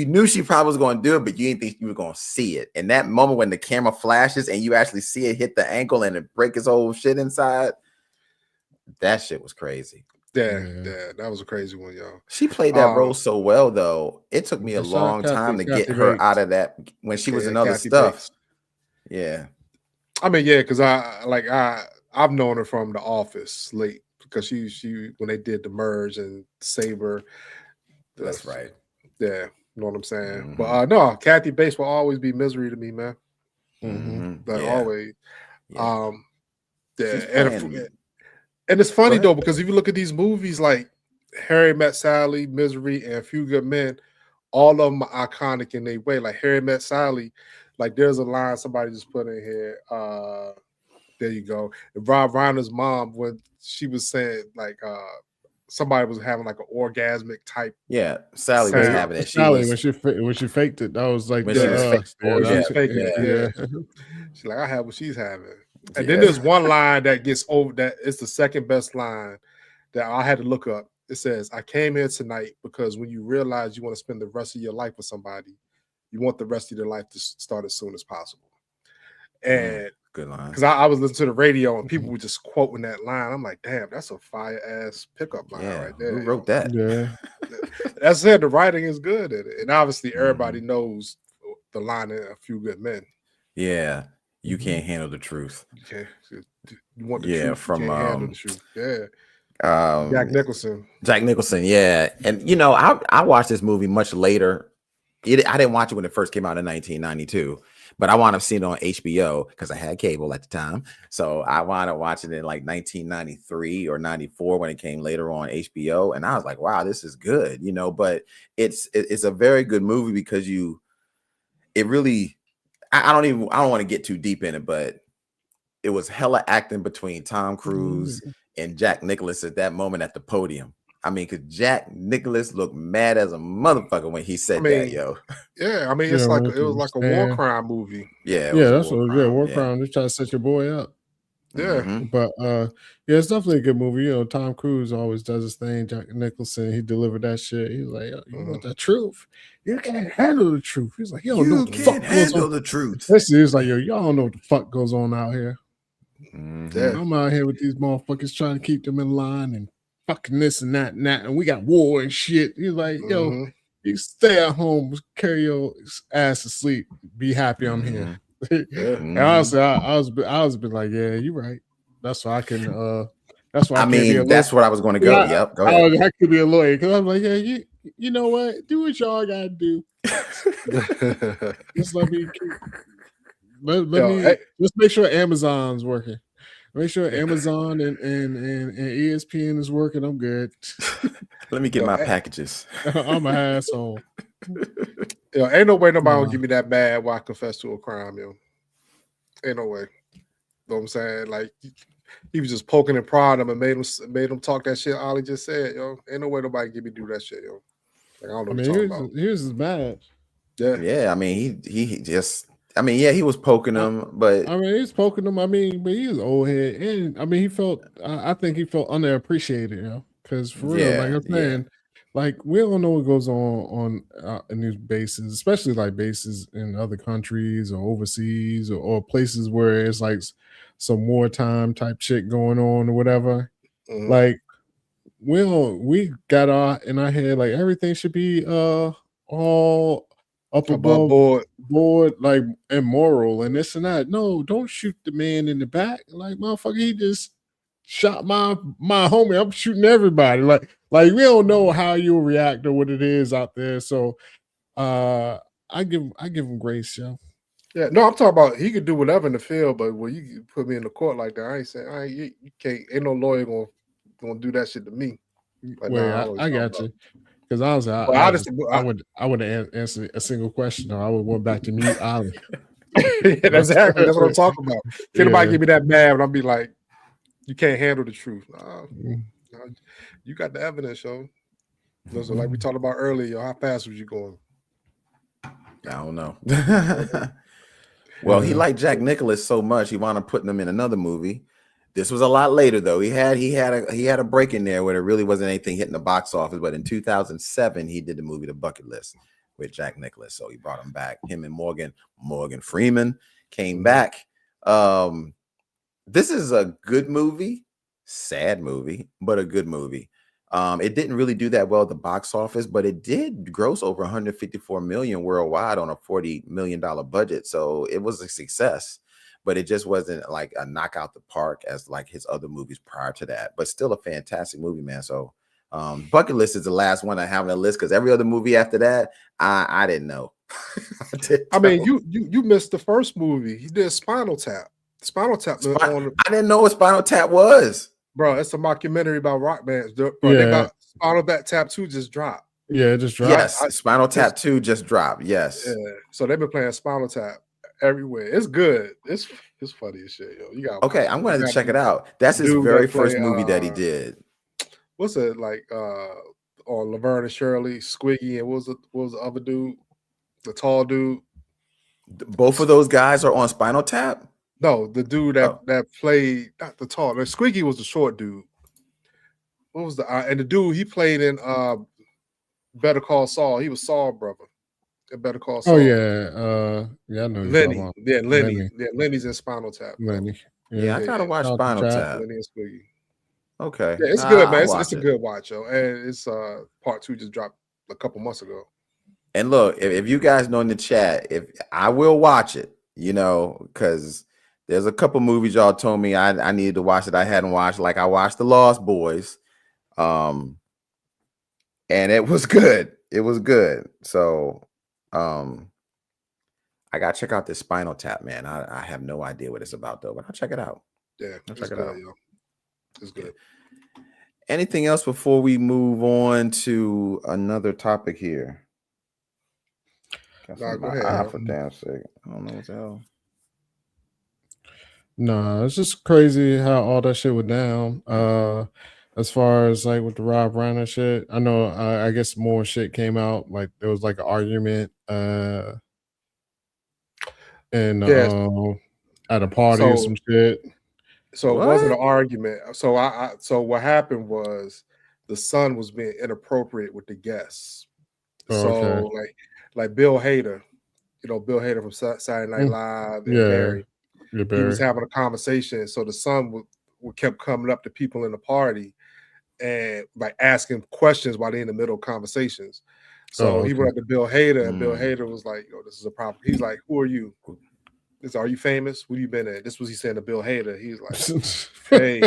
knew she probably was going to do it, but you didn't think you were going to see it. And that moment when the camera flashes and you actually see it hit the ankle and it break his whole shit inside, that shit was crazy. Yeah, that was a crazy one, y'all. She played that role so well, though. It took me a long time to get her out of that when she was in other stuff. Yeah. I mean, yeah, because I've known her from The Office late, because she when they did the merge and Saber. That's right. Yeah, you know what I'm saying. But no, Kathy Bates will always be Misery to me, man. Always. And it's funny though, because if you look at these movies like Harry Met Sally, Misery, and A Few Good Men, all of them are iconic in their way. Like Harry Met Sally, like there's a line somebody just put in here. There you go. Rob Reiner's mom, when she was saying like somebody was having like an orgasmic type. Yeah, Sally was having it. Sally, when she faked it, that was like when she was faking it. Yeah. She's like, I have what she's having. And then there's one line that gets over, that is the second best line that I had to look up. It says, I came here tonight because when you realize you want to spend the rest of your life with somebody, you want the rest of your life to start as soon as possible. And good line. Because I was listening to the radio and people were just quoting that line. I'm like, damn, that's a fire ass pickup line right there. Who wrote that? Yeah. That's it. The writing is good in it. And obviously everybody knows the line in A Few Good Men. Yeah. You can't handle the truth. You want the truth, from you can't handle the truth. Yeah. Jack Nicholson. Jack Nicholson, yeah. And you know, I watched this movie much later. I didn't watch it when it first came out in 1992, but I wound up seeing it on HBO because I had cable at the time. So I wound up watching it in like 1993 or 94 when it came later on HBO. And I was like, wow, this is good, you know, but it's a very good movie because I don't want to get too deep in it, but it was hella acting between Tom Cruise and Jack Nicholson at that moment at the podium. I mean, because Jack Nicholson looked mad as a motherfucker when he said that, yo. Yeah, I mean, it was like a war crime movie. Yeah, war crime. They try to set your boy up. Yeah, but it's definitely a good movie. You know, Tom Cruise always does his thing. Jack Nicholson, he delivered that shit. He's like, you want the truth? You can't handle the truth. He's like, you don't can't handle the truth. He's like, y'all don't know what the fuck goes on out here. Yeah. I'm out here with these motherfuckers trying to keep them in line and fucking this and that, and we got war and shit. He's like, yo, you stay at home, carry your ass to sleep, be happy I'm here. And honestly, I was been like, yeah, you're right. That's why I can. That's why that's what I was going to go. Yep, go ahead. I could be a lawyer because I'm like, yeah, you know what? Do what y'all gotta do. Just let me. Let me just make sure Amazon's working. Make sure Amazon and ESPN is working. I'm good. Let me get my packages. I'm an asshole. Ain't no way nobody will give me that bad while I confess to a crime, yo. Ain't no way. You know what I'm saying? Like he was just poking and prodding him and made him talk that shit Ollie just said, yo. Ain't no way nobody give me do that shit, yo. Like, I don't know what you're talking about. Here's his badge. Yeah, I mean, he just he was poking him, but he's poking him. But he was old head, and he felt. I think he felt underappreciated, you know, because for real, like I'm saying, like we don't know what goes on in these bases, especially like bases in other countries or overseas or places where it's like some wartime type shit going on or whatever. Like we got in our head like everything should be all up above board, like immoral and this and that. No, don't shoot the man in the back. Like motherfucker, he just shot my homie. I'm shooting everybody. Like we don't know how you'll react or what it is out there. So I give him grace, yo. Yeah, no, I'm talking about he could do whatever in the field, but when you put me in the court like that, I ain't saying you can't. Ain't no lawyer gonna do that shit to me. Like, I got you. Because I would have answered a single question, or I would have went back to mute Ollie. That's exactly that's what I'm talking about. If anybody give me that bad, and I'll be like, you can't handle the truth. You got the evidence, yo. So like we talked about earlier, how fast was you going? I don't know. Well, he liked Jack Nicholson so much, he wound up putting him in another movie. This was a lot later, though. He had a break in there where there really wasn't anything hitting the box office. But in 2007, he did the movie The Bucket List with Jack Nicholson. So he brought him back. Him and Morgan Freeman came back. This is a good movie, sad movie, but a good movie. It didn't really do that well at the box office, but it did gross over 154 million worldwide on a $40 million budget. So it was a success. But it just wasn't like a knockout the park as like his other movies prior to that. But still a fantastic movie, man. So Bucket List is the last one I have on the list because every other movie after that, I didn't know. I mean, you missed the first movie. He did Spinal Tap. Spinal Tap. I didn't know what Spinal Tap was. Bro, it's a mockumentary about rock bands. Bro, they got Spinal Tap 2 just dropped. Yeah, it just dropped. Yes, Spinal Tap 2 just dropped. Yes. Yeah. So they've been playing Spinal Tap everywhere. It's good. It's funny as shit, yo. You got I'm going to check it out. That's his very first movie that he did. What's it like? On Laverne and Shirley, Squiggy, and what was the other dude? The tall dude. Both of those guys are on Spinal Tap. No, the dude that played not the tall. Squiggy was the short dude. What was and the dude he played in Better Call Saul? He was Saul brother Better Call Oh Saul. yeah, I know you're talking about Lenny. Yeah, Lenny's in Spinal Tap. Lenny. Yeah, I gotta watch Shout out to Spinal Chad. Tap. Lenny and Squiggy. Okay, Yeah, it's good, I'll man. It's watch a it. good watch, yo. And it's part 2 just dropped a couple months ago. And look, if you guys know in the chat, if I will watch it, because there's a couple movies y'all told me I needed to watch that I hadn't watched. Like I watched The Lost Boys, and it was good. It was good. So, I gotta check out this Spinal Tap, man. I have no idea what it's about though, but I'll check it out. Yeah, I'll it's check it good, out. yo. It's good. Anything else before we move on to another topic here? Nah, go ahead. For damn sake. I don't know what the hell. Nah, it's just crazy how all that shit went down. As far as like with the Rob Reiner shit, I know. I guess more shit came out. Like there was like an argument. And at a party or some shit. So it wasn't an argument. So what happened was the son was being inappropriate with the guests. So like Bill Hader, Bill Hader from Saturday Night Live and Barry. Yeah, Barry. He was having a conversation. So the son kept coming up to people in the party and like asking questions while they're in the middle of conversations. So he went up to Bill Hader, and Bill Hader was like, "Yo, this is a problem." He's like, "Who are you? Are you famous? What have you been at?" This was he saying to Bill Hader. He's like, "Hey,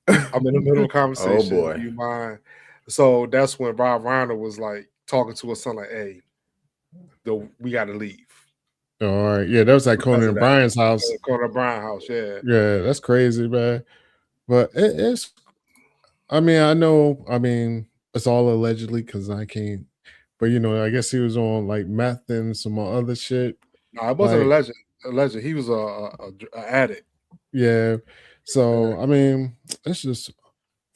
I'm in the middle of a conversation. Oh boy, do you mind?" So that's when Rob Reiner was like talking to his son, like, "Hey, we got to leave." All right, yeah, that was like Conan O'Brien's house. Conan O'Brien house, yeah. Yeah, that's crazy, man. But it's. I mean, it's all allegedly because I can't. But I guess he was on like meth and some other shit. No, it wasn't alleged. He was a addict. Yeah. So I mean, it's just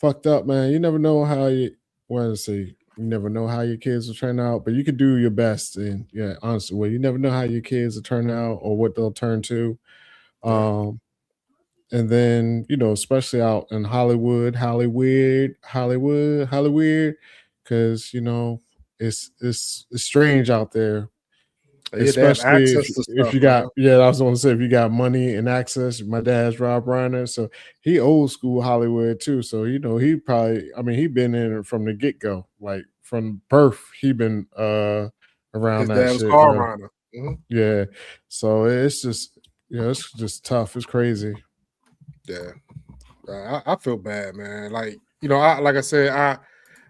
fucked up, man. You never know how you never know how your kids will turn out, but you can do your best. And yeah, honestly, you never know how your kids will turn out or what they'll turn to. And then, especially out in Hollywood, because it's strange out there. Especially if you got, I was going to say, if you got money and access. My dad's Rob Reiner, so he old school Hollywood too. So he probably, he been in it from the get go, like from birth. He been around his that dad's shit. Carl Reiner. Mm-hmm. Yeah, so it's just it's just tough. It's crazy. Yeah, I feel bad, man. Like like I said,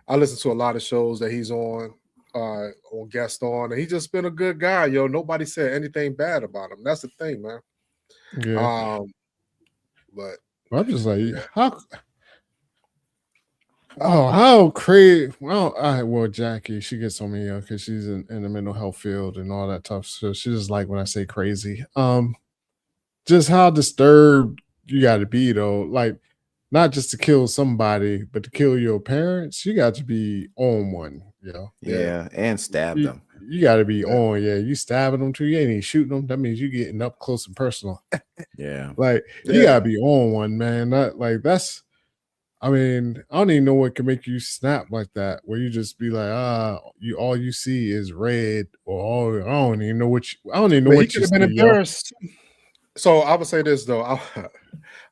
I listen to a lot of shows that he's on guest on, and he's just been a good guy, yo. Nobody said anything bad about him. That's the thing, man. Yeah. But I'm just like, how crazy. Well, Jackie, she gets on me because she's in the mental health field and all that tough. So she just like when I say crazy. Just how disturbed you got to be though, like not just to kill somebody, but to kill your parents. You got to be on one, Yeah, and stab them. You got to be on. Yeah, you stabbing them too. You ain't even shooting them. That means you getting up close and personal. Yeah, like you gotta be on one, man. That's. I mean, I don't even know what can make you snap like that, where you just be like, all you see is red, or I don't even know what you could have been embarrassed. So I would say this though,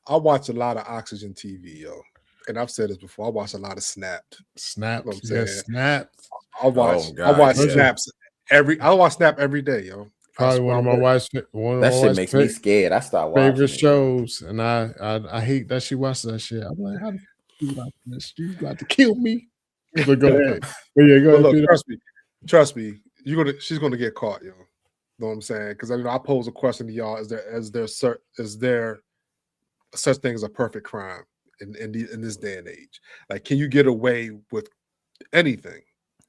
I watch a lot of Oxygen TV, yo, and I've said this before. I watch a lot of Snapped. Snapped, Snapped. I watch Snaps I watch Snap every day, yo. Probably one of my wife's that shit makes me scared. I start watching favorite shows, and I hate that she watches that shit. I'm like, how do you watch this? You got to kill me. But go ahead. But yeah, go ahead. Look, trust me. She's gonna get caught, yo. Know what I'm saying? Because I pose a question to y'all: Is there such thing as a perfect crime in this day and age? Like, can you get away with anything?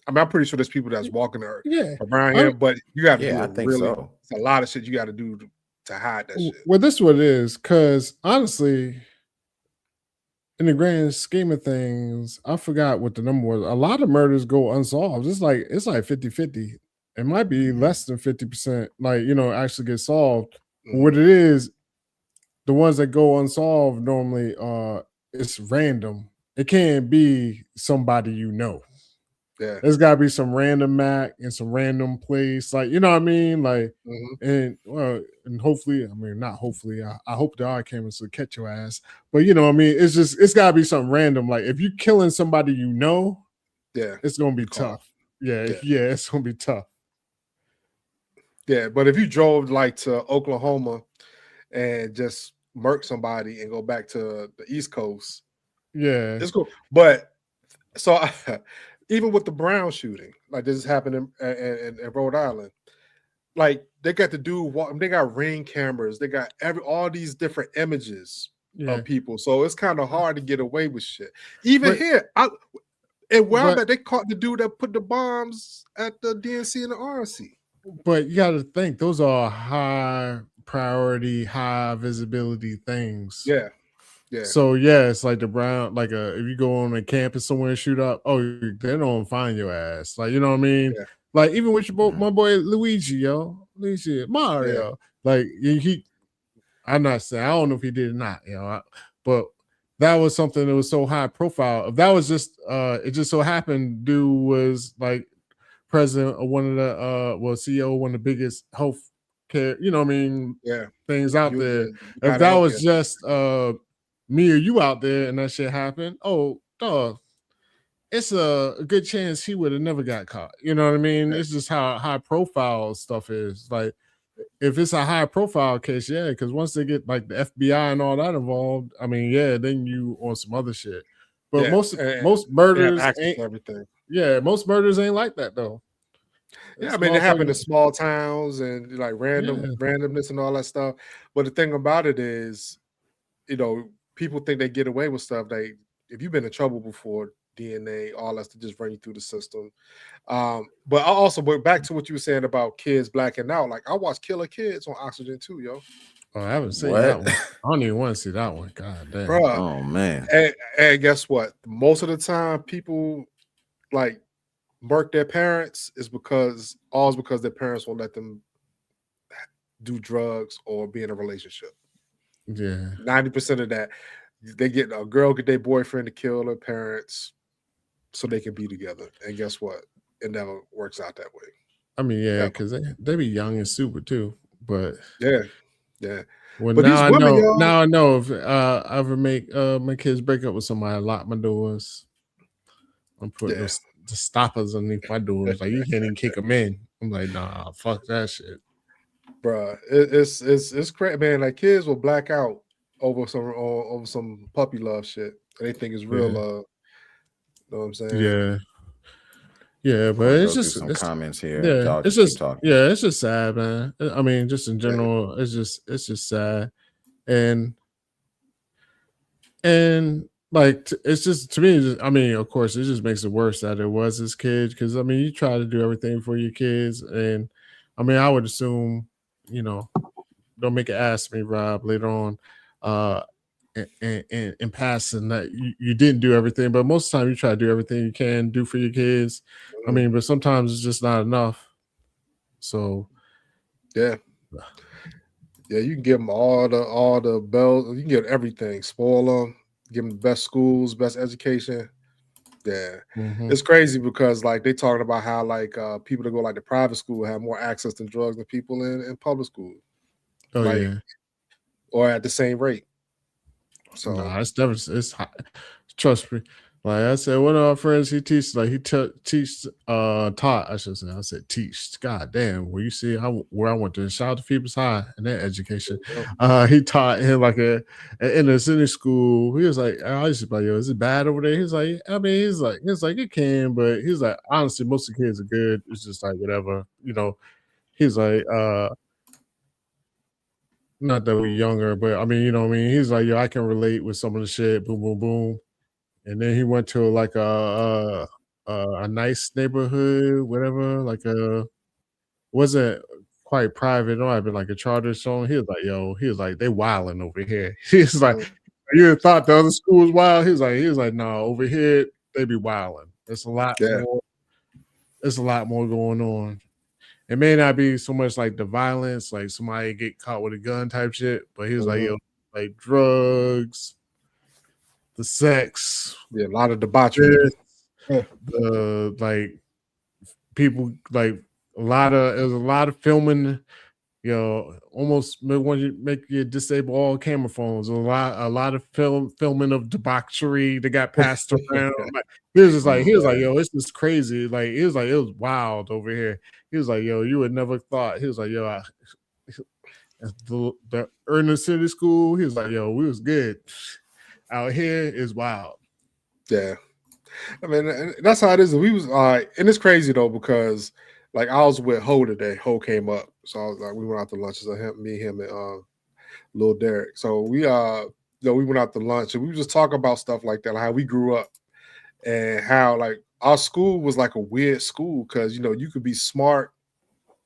I mean, I'm pretty sure there's people that's walking around here, but you got to do I think so. It's a lot of shit you got to do to hide that shit. Well, this is what it is, because honestly, in the grand scheme of things, I forgot what the number was. A lot of murders go unsolved. It's like 50-50. It might be less than 50%, actually get solved. Mm-hmm. What it is, the ones that go unsolved normally it's random. It can't be somebody you know. Yeah. There's gotta be some random Mac in some random place, like you know what I mean, like, and well, and hopefully, I mean, not hopefully, I hope there are cameras to catch your ass, but you know what I mean. It's gotta be something random. Like if you killing somebody, Yeah, it's gonna be tough. Yeah, it's gonna be tough. Yeah, but if you drove like to Oklahoma and just murk somebody and go back to the East Coast, yeah, it's cool. But so even with the Brown shooting, like this is happening in Rhode Island, like they got the dude, they got ring cameras, they got all these different images of people, so it's kind of hard to get away with shit. Even here, they caught the dude that put the bombs at the DNC and the RNC. But you got to think those are high priority, high visibility things. Yeah. So it's like the Brown, like if you go on a campus somewhere and shoot up, they don't find your ass. Like you know what I mean? Yeah. Like even with my boy Luigi, Mario. Like I'm not saying I don't know if he did or not, but that was something that was so high profile. If that was just it just so happened, dude was like president of one of the CEO of one of the biggest health care, you know what I mean, things out there. If that was just me or you out there and that shit happened, it's a good chance he would have never got caught. You know what I mean? It's just how high profile stuff is. Like if it's a high profile case, because once they get like the FBI and all that involved, I mean, then you on some other shit. But most murders ain't everything. Yeah, most murders ain't like that though. Yeah, I mean it happen in small towns and like randomness and all that stuff. But the thing about it is, people think they get away with stuff. If you've been in trouble before, DNA, all that to just run you through the system. But I also went back to what you were saying about kids blacking out. Like I watched Killer Kids on Oxygen too, yo. Oh, I haven't seen that one. I don't even want to see that one. God damn. Bruh. Oh man. And guess what? Most of the time people like murk their parents is because their parents won't let them do drugs or be in a relationship. Yeah. 90% of that, a girl get their boyfriend to kill their parents so they can be together. And guess what? It never works out that way. I mean, because they be young and super too. But yeah. Well, but now I know if I ever make my kids break up with somebody, I lock my doors. I'm putting the stoppers underneath my doors. Like you can't even kick them in. I'm like, nah, fuck that shit, bro. It's crazy, man. Like kids will black out over some puppy love shit. They think it's real love. You know what I'm saying? Yeah, but it's just some comments here. Yeah, it's just sad, man. I mean, just in general, it's just sad, and like it's just to me. I mean, of course, it just makes it worse that it was this kid because I mean, you try to do everything for your kids, and I mean, I would assume, don't make it ask me, Rob, later on, in passing that you didn't do everything, but most of the time you try to do everything you can do for your kids. I mean, but sometimes it's just not enough. So, you can give them all the bells. You can get everything. Spoil them. Give them the best schools, best education. Yeah, It's crazy because like they talking about how like people that go like to private school have more access to drugs than people in public school. Or at the same rate. So it's definitely high. Trust me. Like I said, one of our friends, he teaches, like he taught, I should say. I said teach. God damn, where you see where I went to, shout out to Phoebus High in that education. He taught him like in a city school. He was like, I used to be like, yo, is it bad over there? He's like, I mean, he's like, it can, but he's like, honestly, most of the kids are good. It's just like whatever, He's like, not that we're younger, but I mean, you know what I mean? He's like, yo, I can relate with some of the shit, boom, boom, boom. And then he went to like a nice neighborhood, whatever, like wasn't quite private, or been like a charter zone. He was like, they wilding over here. He's like, you thought the other school was wild? He was like, no, over here they be wilding. It's a lot more. There's a lot more going on. It may not be so much like the violence, like somebody get caught with a gun type shit, but he was like, yo, like drugs, the sex, a lot of debauchery, like people like a lot of filming. You know, almost when you make you disable all camera phones. A lot of filming of debauchery that got passed around. Like, he was like, yo, this is crazy. Like, he was like, it was wild over here. He was like, yo, you would never thought. He was like, yo, the Ernest City School. He was like, yo, we was good. Out here is wild. Yeah, I mean, that's how it is. We was and it's crazy though because like I was with Ho today. Ho came up, so I was like, we went out to lunch. So him, and Lil Derek. So we we went out to lunch and we just talk about stuff like that, like how we grew up and how like our school was like a weird school because you could be smart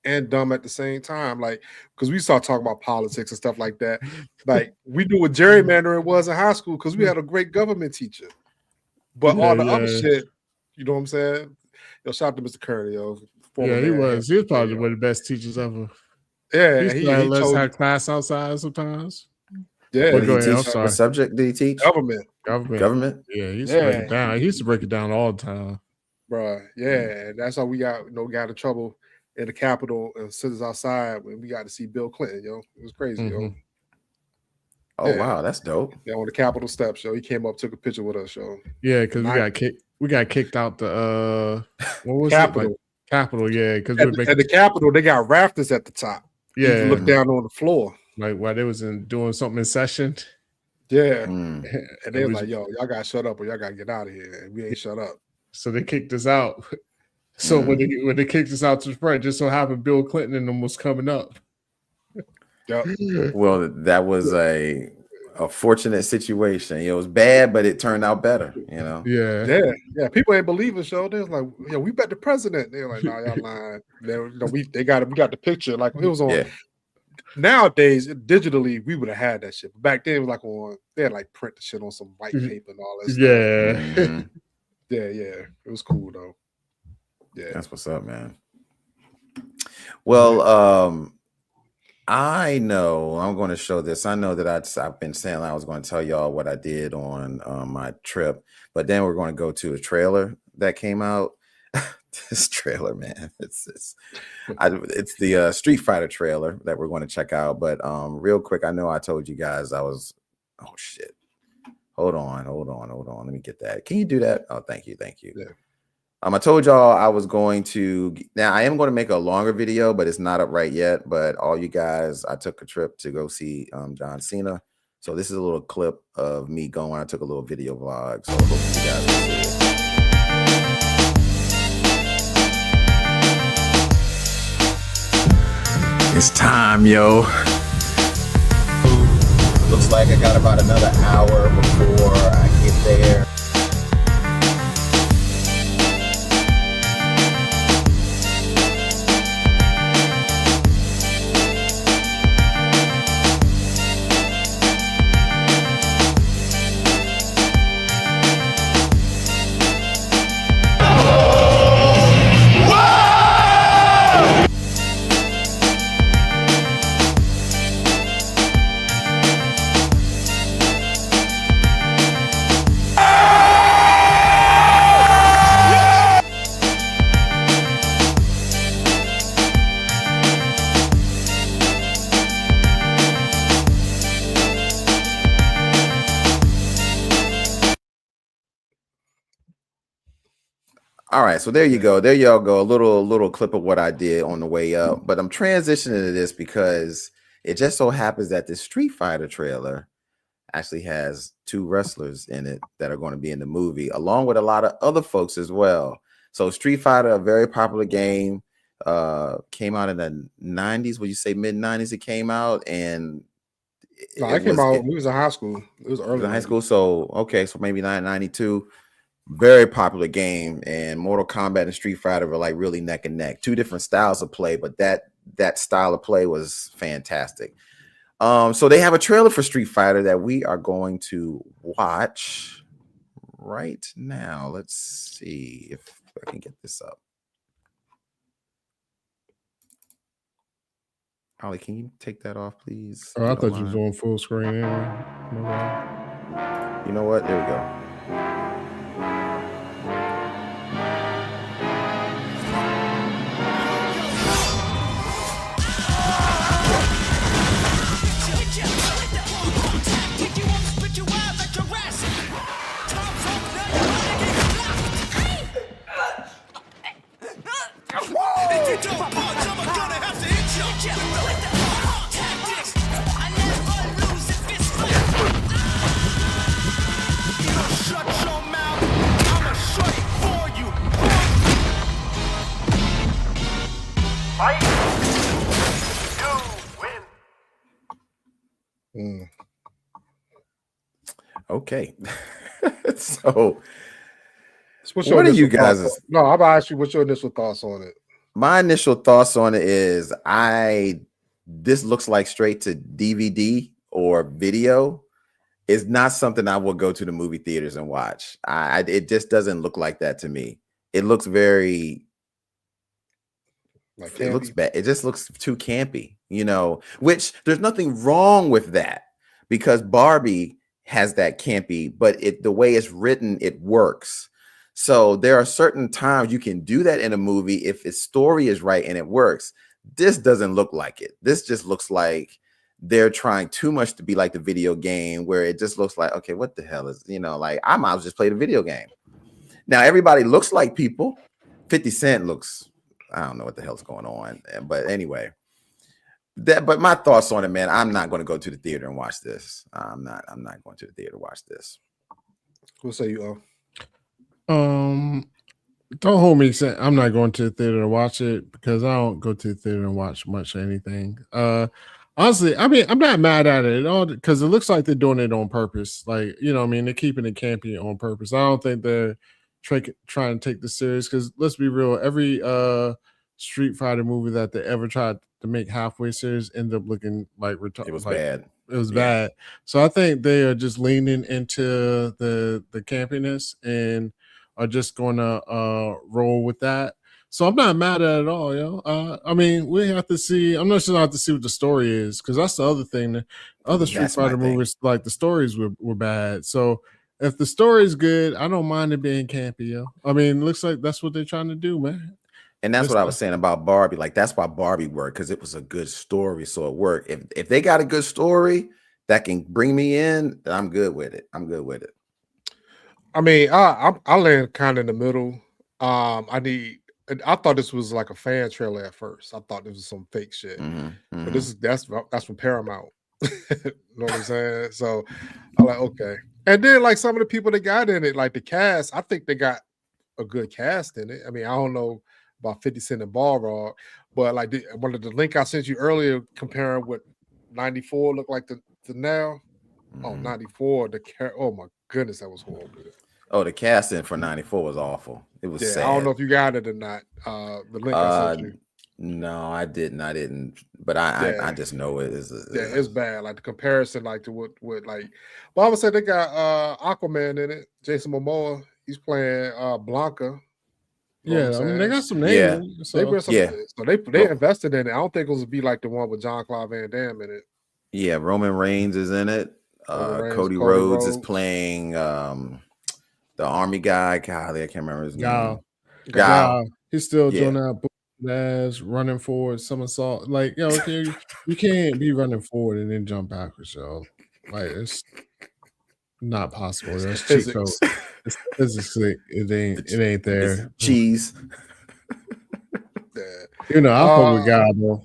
and dumb at the same time, like because we start talking about politics and stuff like that. Like we knew what gerrymandering was in high school because we had a great government teacher. But all the other shit, you know what I'm saying? Yo, shout out to Mr. Curry, yo. Yeah, he was. He was probably one of the best teachers ever. Yeah, he let us have class outside sometimes. Yeah, go ahead. I'm sorry. What subject did he teach? Government. Yeah, he used to break it down. He used to break it down all the time, bro. Yeah, that's how we got in trouble in the Capitol and sit us outside when we got to see Bill Clinton. Yo, it was crazy, yo. Oh wow, that's dope. Yeah, on the Capitol steps, yo. He came up, took a picture with us, yo. Yeah, because we got kicked out the what was Capitol. it? Like, Capitol, yeah. Because at the Capitol, they got rafters at the top. Yeah, you look down on the floor, like while they was doing something in session. Yeah, and they was like, "Yo, y'all gotta shut up, or y'all gotta get out of here." And we ain't shut up, so they kicked us out. So when they kicked us out to the front, just so happened Bill Clinton and them was coming up. Yep. Well, that was a fortunate situation. It was bad, but it turned out better. Yeah. People ain't believe us, yo. They was like, "Yeah, we bet the president." They were like, "Nah, y'all lying." We got the picture. Like it was on. Yeah. Nowadays, digitally, we would have had that shit. But back then, it was like they had like print the shit on some white paper and all that stuff. Yeah. It was cool though. Yeah, that's what's up, man. Well, I know I'm going to show this. I know that I've been saying I was going to tell y'all what I did on my trip, but then we're going to go to a trailer that came out. This trailer, man, it's the Street Fighter trailer that we're going to check out. But real quick, I know I told you guys oh shit. Hold on. Let me get that. Can you do that? Oh, thank you. Yeah. I told y'all I was going to. Now I am going to make a longer video, but it's not up right yet. But all you guys, I took a trip to go see John Cena. So this is a little clip of me going. I took a little video vlog. So hopefully you guys will see it. It's time, yo. Looks like I got about another hour before I get there. All right, so there you go. There y'all go. A little clip of what I did on the way up. But I'm transitioning to this because it just so happens that this Street Fighter trailer actually has 2 wrestlers in it that are going to be in the movie, along with a lot of other folks as well. So Street Fighter, a very popular game, came out in the 90s. Would you say mid-90s it came out? And it came out when we was in high school. It was early in high school. So, okay, so maybe 1992. Very popular game, and Mortal Kombat and Street Fighter were like really neck and neck. 2 different styles of play, but that style of play was fantastic. So they have a trailer for Street Fighter that we are going to watch right now. Let's see if I can get this up. Ollie, can you take that off, please? Oh, I thought you was on full screen. You know what? There we go. Okay. So What's your what are you initial thoughts? guys? No, I'm gonna ask you what's your initial thoughts on it. My initial thoughts on it is this looks like straight to DVD or video. It's not something I will go to the movie theaters and watch. It just doesn't look like that to me. It looks very Like, it looks bad. It just looks too campy, which there's nothing wrong with that because Barbie has that campy, but the way it's written, it works. So there are certain times you can do that in a movie if its story is right and it works. This doesn't look like it. This just looks like they're trying too much to be like the video game where it just looks like, okay, what the hell is, like I might as well just play the video game. Now everybody looks like people. 50 Cent looks, I don't know what the hell's going on. But anyway, but my thoughts on it, man, I'm not going to go to the theater and watch this. I'm not going to the theater to watch this. We'll say you don't hold me. I'm not going to the theater to watch it because I don't go to the theater and watch much of anything. Honestly, I mean, I'm not mad at it at all because it looks like they're doing it on purpose. Like, I mean, they're keeping it campy on purpose. I don't think they're trying to take this serious because let's be real, every Street Fighter movie that they ever tried to make halfway serious ended up looking like it was bad. It was bad. So I think they are just leaning into the campiness and are just going to roll with that. So I'm not mad at it all, I mean, we have to see. I'm not sure I have to see what the story is because that's the other thing. The other Street Fighter movies, like the stories were bad. So if the story is good, I don't mind it being campy, I mean, it looks like that's what they're trying to do, man. And that's what I was saying about Barbie. Like that's why Barbie worked because it was a good story, so it worked. If they got a good story that can bring me in, then I'm good with it. I'm good with it. I mean, I land kind of in the middle. I thought this was like a fan trailer at first. I thought this was some fake shit, but that's from Paramount. You know what I'm saying? So I'm like, okay. And then like some of the people that got in it, like the cast, I think they got a good cast in it. I mean, I don't know about 50 Cent and Balrog, but like one of the link I sent you earlier comparing what 94 looked like to now. Oh, 94. Oh my goodness, that was horrible. Oh, the casting for 94 was awful. It was sad. I don't know if you got it or not. The link I sent you. No, I didn't. But I just know it is. It's bad. Like the comparison, like to what like. But I would say they got Aquaman in it. Jason Momoa. He's playing Blanca. Yeah, I mean they got some names. Yeah. So they invested in it. I don't think it was be like the one with Jean-Claude Van Damme in it. Yeah, Roman Reigns is in it. Cody Rhodes is playing the army guy. Golly, I can't remember his name. Guile. He's still doing that. Running forward, somersault. Like, you can't be running forward and then jump backwards, yo. Like, it's not possible. That's cheat code. It's physically, it ain't there. It's cheese. I fuck with God, though.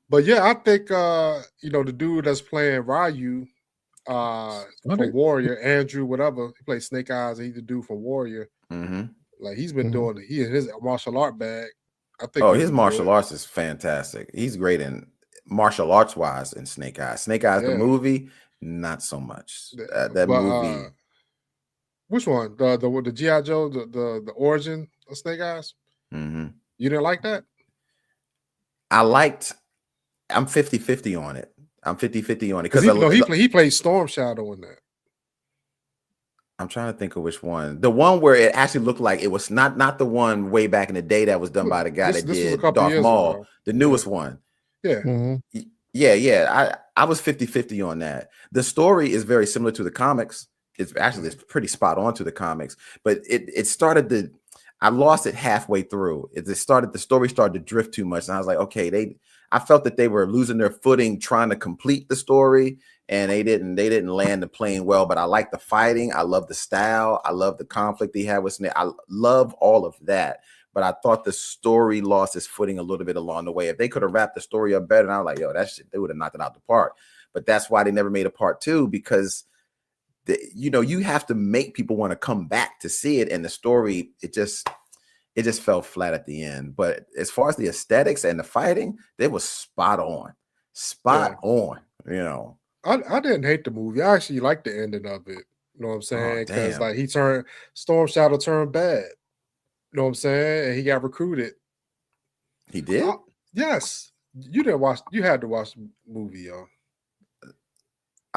But yeah, I think the dude that's playing Ryu for Warrior, Andrew, whatever, he plays Snake Eyes, and he's the dude from Warrior. Like he's been doing it. He in his martial art bag. I think his martial arts is fantastic. He's great in martial arts wise in Snake Eyes. Snake Eyes, the movie, not so much. That movie. Which one? The G.I. Joe, the origin of Snake Eyes? You didn't like that? I'm 50-50 on it. I'm 50-50 on it. Because he played Storm Shadow in that. I'm trying to think of which one. The one where it actually looked like it was not the one way back in the day that was done by the guy that did Darth Maul, the newest one. Yeah. Yeah. I was 50-50 on that. The story is very similar to the comics. It's pretty spot on to the comics, but it started I lost it halfway through. The story started to drift too much. And I was like, okay, I felt that they were losing their footing trying to complete the story, and they didn't land the plane well. But I like the fighting. I love the style. I love the conflict they had with Snake. I love all of that. But I thought the story lost its footing a little bit along the way. If they could have wrapped the story up better, and I was like, yo, that shit, they would have knocked it out the park. But that's why they never made a part 2, because you have to make people want to come back to see it, and the story it just fell flat at the end. But as far as the aesthetics and the fighting, they was spot on. I didn't hate the movie. I actually liked the ending of it. You know what I'm Oh, saying? Because damn. like Storm Shadow turned bad. You know what I'm saying? And he got recruited. He did? Yes. You didn't watch. You had to watch the movie, yo.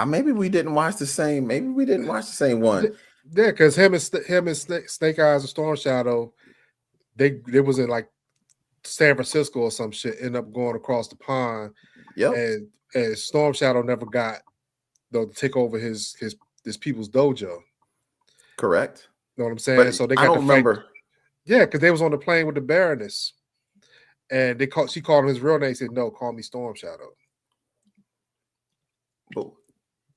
Maybe we didn't watch the same. Maybe we didn't watch the same one. Yeah, because him and Snake Eyes and Storm Shadow, they was in like San Francisco or some shit. End up going across the pond. Yep. And Storm Shadow never got to take over his people's dojo. Correct. You know what I'm saying? But so they got I don't remember. Yeah, because they was on the plane with the Baroness, and she called him his real name. He said, "No, call me Storm Shadow."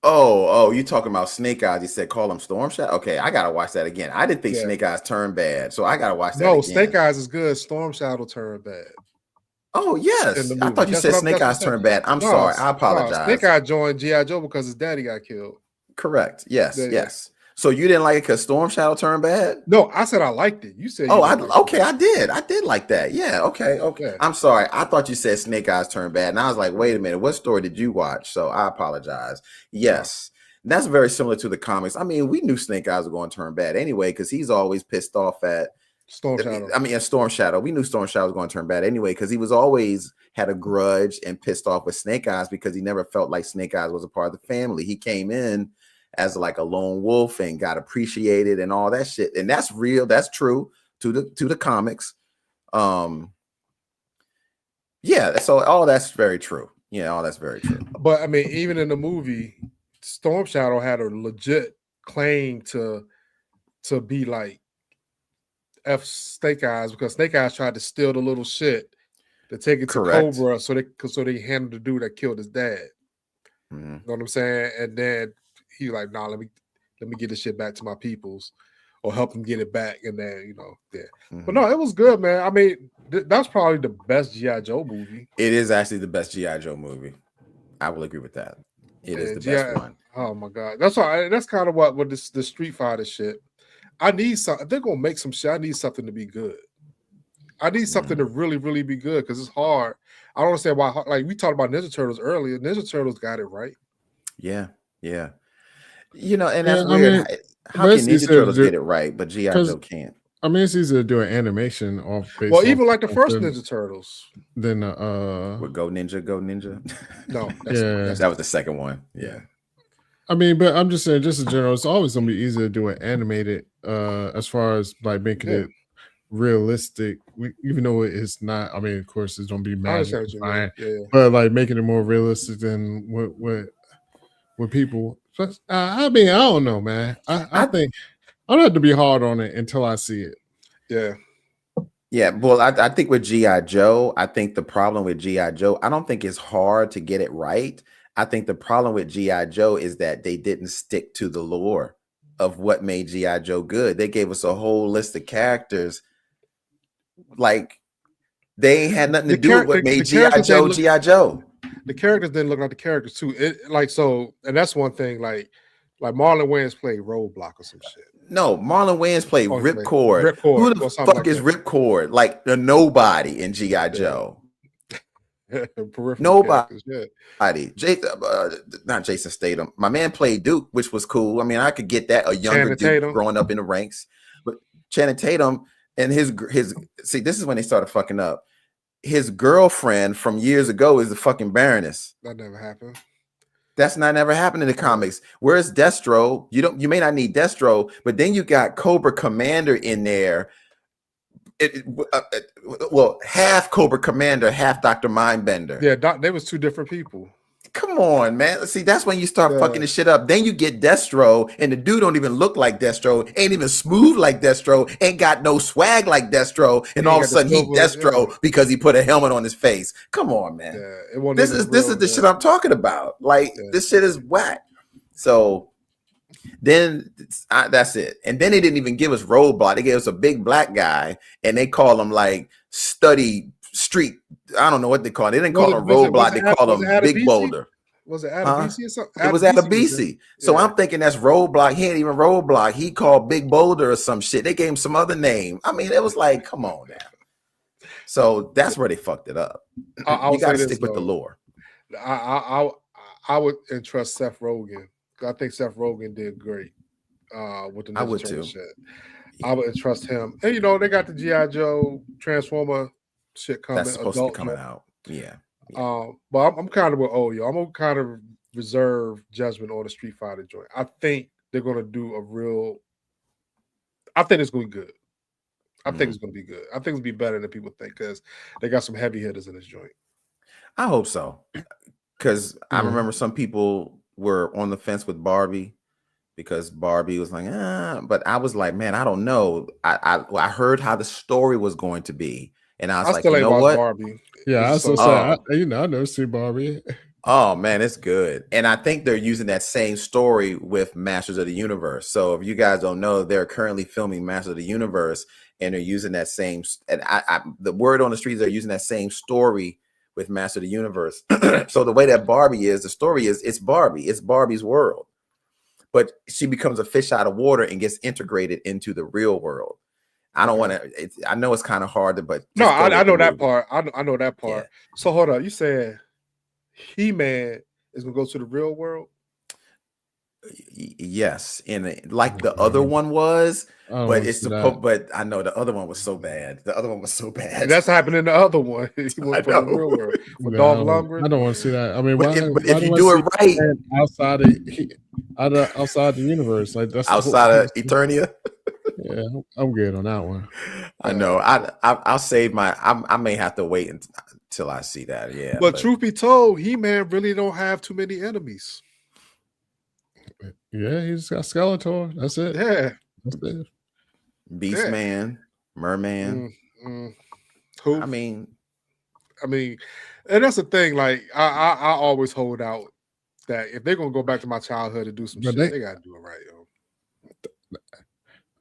Oh, you talking about Snake Eyes? You said call him Storm Shadow. Okay, I gotta watch that again. I didn't think Snake Eyes turned bad, so I gotta watch that. No, again. Snake Eyes is good. Storm Shadow turned bad. Oh yes, I thought you said Snake Eyes turned bad. I'm sorry, I apologize. Snake Eyes joined G.I. Joe because his daddy got killed. Correct. Yes. So you didn't like it because Storm Shadow turned bad? No, I said I liked it. You said I did. I did like that. Yeah. Okay. Yeah. I'm sorry. I thought you said Snake Eyes turned bad, and I was like, wait a minute, what story did you watch? So I apologize. Yes. That's very similar to the comics. I mean, we knew Snake Eyes were going to turn bad anyway because he's always pissed off at Storm Shadow. Storm Shadow. We knew Storm Shadow was going to turn bad anyway because he was always had a grudge and pissed off with Snake Eyes because he never felt like Snake Eyes was a part of the family. He came in as like a lone wolf and got appreciated and all that shit. And that's real. That's true to the comics. Yeah. So all that's very true. Yeah, all that's very true. But I mean, even in the movie, Storm Shadow had a legit claim to be like Snake Eyes because Snake Eyes tried to steal the little shit to take it to Cobra so they handled the dude that killed his dad. Mm-hmm. You know what I'm saying? And then he like, nah, let me get this shit back to my peoples or help him get it back. And then, Mm-hmm. But no, it was good, man. I mean, that's probably the best G.I. Joe movie. It is actually the best G.I. Joe movie. I will agree with that. It is the best one. Oh my God. That's why that's kind of what with the Street Fighter shit. I need something. They're gonna make some shit. I need something to be good. I need something to really, really be good because it's hard. I don't understand why. Like we talked about Ninja Turtles earlier. Ninja Turtles got it right. Yeah. And that's weird. How can Ninja Turtles get it right, but G.I. Joe can't? I mean, it's easier to do an animation even like the first Ninja Turtles. Then with Go Ninja. No, that was the second one. Yeah. I mean, but I'm just saying, just in general, it's always gonna be easier to do it animated, as far as like making it realistic, even though it's not. I mean, of course, it's gonna be magic, but like making it more realistic than with people. So, I mean, I don't know, man. I think I don't have to be hard on it until I see it. Yeah. Yeah, well, I think with G.I. Joe, I think the problem with G.I. Joe, I don't think it's hard to get it right. I think the problem with G.I. Joe is that they didn't stick to the lore of what made G.I. Joe good. They gave us a whole list of characters. Like, they ain't had nothing to do with what made G.I. Joe G.I. Joe. The characters didn't look like the characters, too. And that's one thing, like Marlon Wayans played Roadblock or some shit. No, Marlon Wayans played Ripcord. Who the fuck like is Ripcord? Like the nobody in G.I. Joe. Nobody. Not Jason Statham. My man played Duke, which was cool. I mean, I could get that, a younger Duke growing up in the ranks. But Channing Tatum and his see, this is when they started fucking up. His girlfriend from years ago is the fucking Baroness. That never happened. That's not never happened in the comics. Where's Destro? You may not need Destro, but then you got Cobra Commander in there. Well, half Cobra Commander, half Dr. Mindbender. Yeah, they was two different people. Come on, man. See, that's when you start fucking the shit up. Then you get Destro, and the dude don't even look like Destro, ain't even smooth like Destro, ain't got no swag like Destro, and all of a sudden he Destro because he put a helmet on his face. Come on, man. Yeah, this is the shit I'm talking about. Like this shit is whack. So then that's it. And then they didn't even give us Roadblock. They gave us a big black guy, and they call him like Study Street. I don't know what they call it. They didn't call him Roadblock. They called him Big Boulder. Was it Adebisi or something? It was Adebisi. So I'm thinking that's Roadblock. He ain't even Roadblock. He called Big Boulder or some shit. They gave him some other name. I mean, it was like, come on now. So that's where they fucked it up. You got to stick with the lore. I would entrust Seth Rogen. I think Seth Rogen did great with the I Ninja would Turtle too. shit. I would entrust him. And they got the G.I. Joe Transformer shit coming. That's supposed to be adult coming joint. out. Yeah. But I'm kind of with yo. I'm gonna kind of reserve judgment on the Street Fighter joint. I think they're gonna do a real. I think it's gonna be good. I think it's gonna be good. I think it's gonna be better than people think because they got some heavy hitters in this joint. I hope so. Because I remember some people were on the fence with Barbie because Barbie was like, but I was like, man, I don't know. I heard how the story was going to be, and I was like, still you ain't know watched what? Barbie. Yeah, I was so sad. I never see Barbie. Oh man, it's good. And I think they're using that same story with Masters of the Universe. So if you guys don't know, they're currently filming Masters of the Universe, and they're using that same. And the word on the streets, they're using that same story with Master of the Universe. So the way that Barbie is, the story is, it's Barbie. It's Barbie's world, but she becomes a fish out of water and gets integrated into the real world. I don't want to. I know it's kind of hard, but no, I know that part. I know that part. Yeah. So hold on, you said He-Man is gonna go to the real world? Yes, and like the other one was, but it's but I know the other one was so bad. The other one was so bad. And that's happening in the other one. He went for the real world with Dolph Lundgren. I don't want to see that. I mean, but if you do it right, outside the universe, like that's outside of Eternia. Yeah, I'm good on that one. I know. I'll save my. I may have to wait until I see that. Yeah, but truth be told, He-Man really don't have too many enemies. Yeah, he's got Skeletor. That's it. Yeah, that's it. Beastman, Merman. Who? I mean, and that's the thing. Like, I always hold out that if they're gonna go back to my childhood and do some shit, they gotta do it right, yo.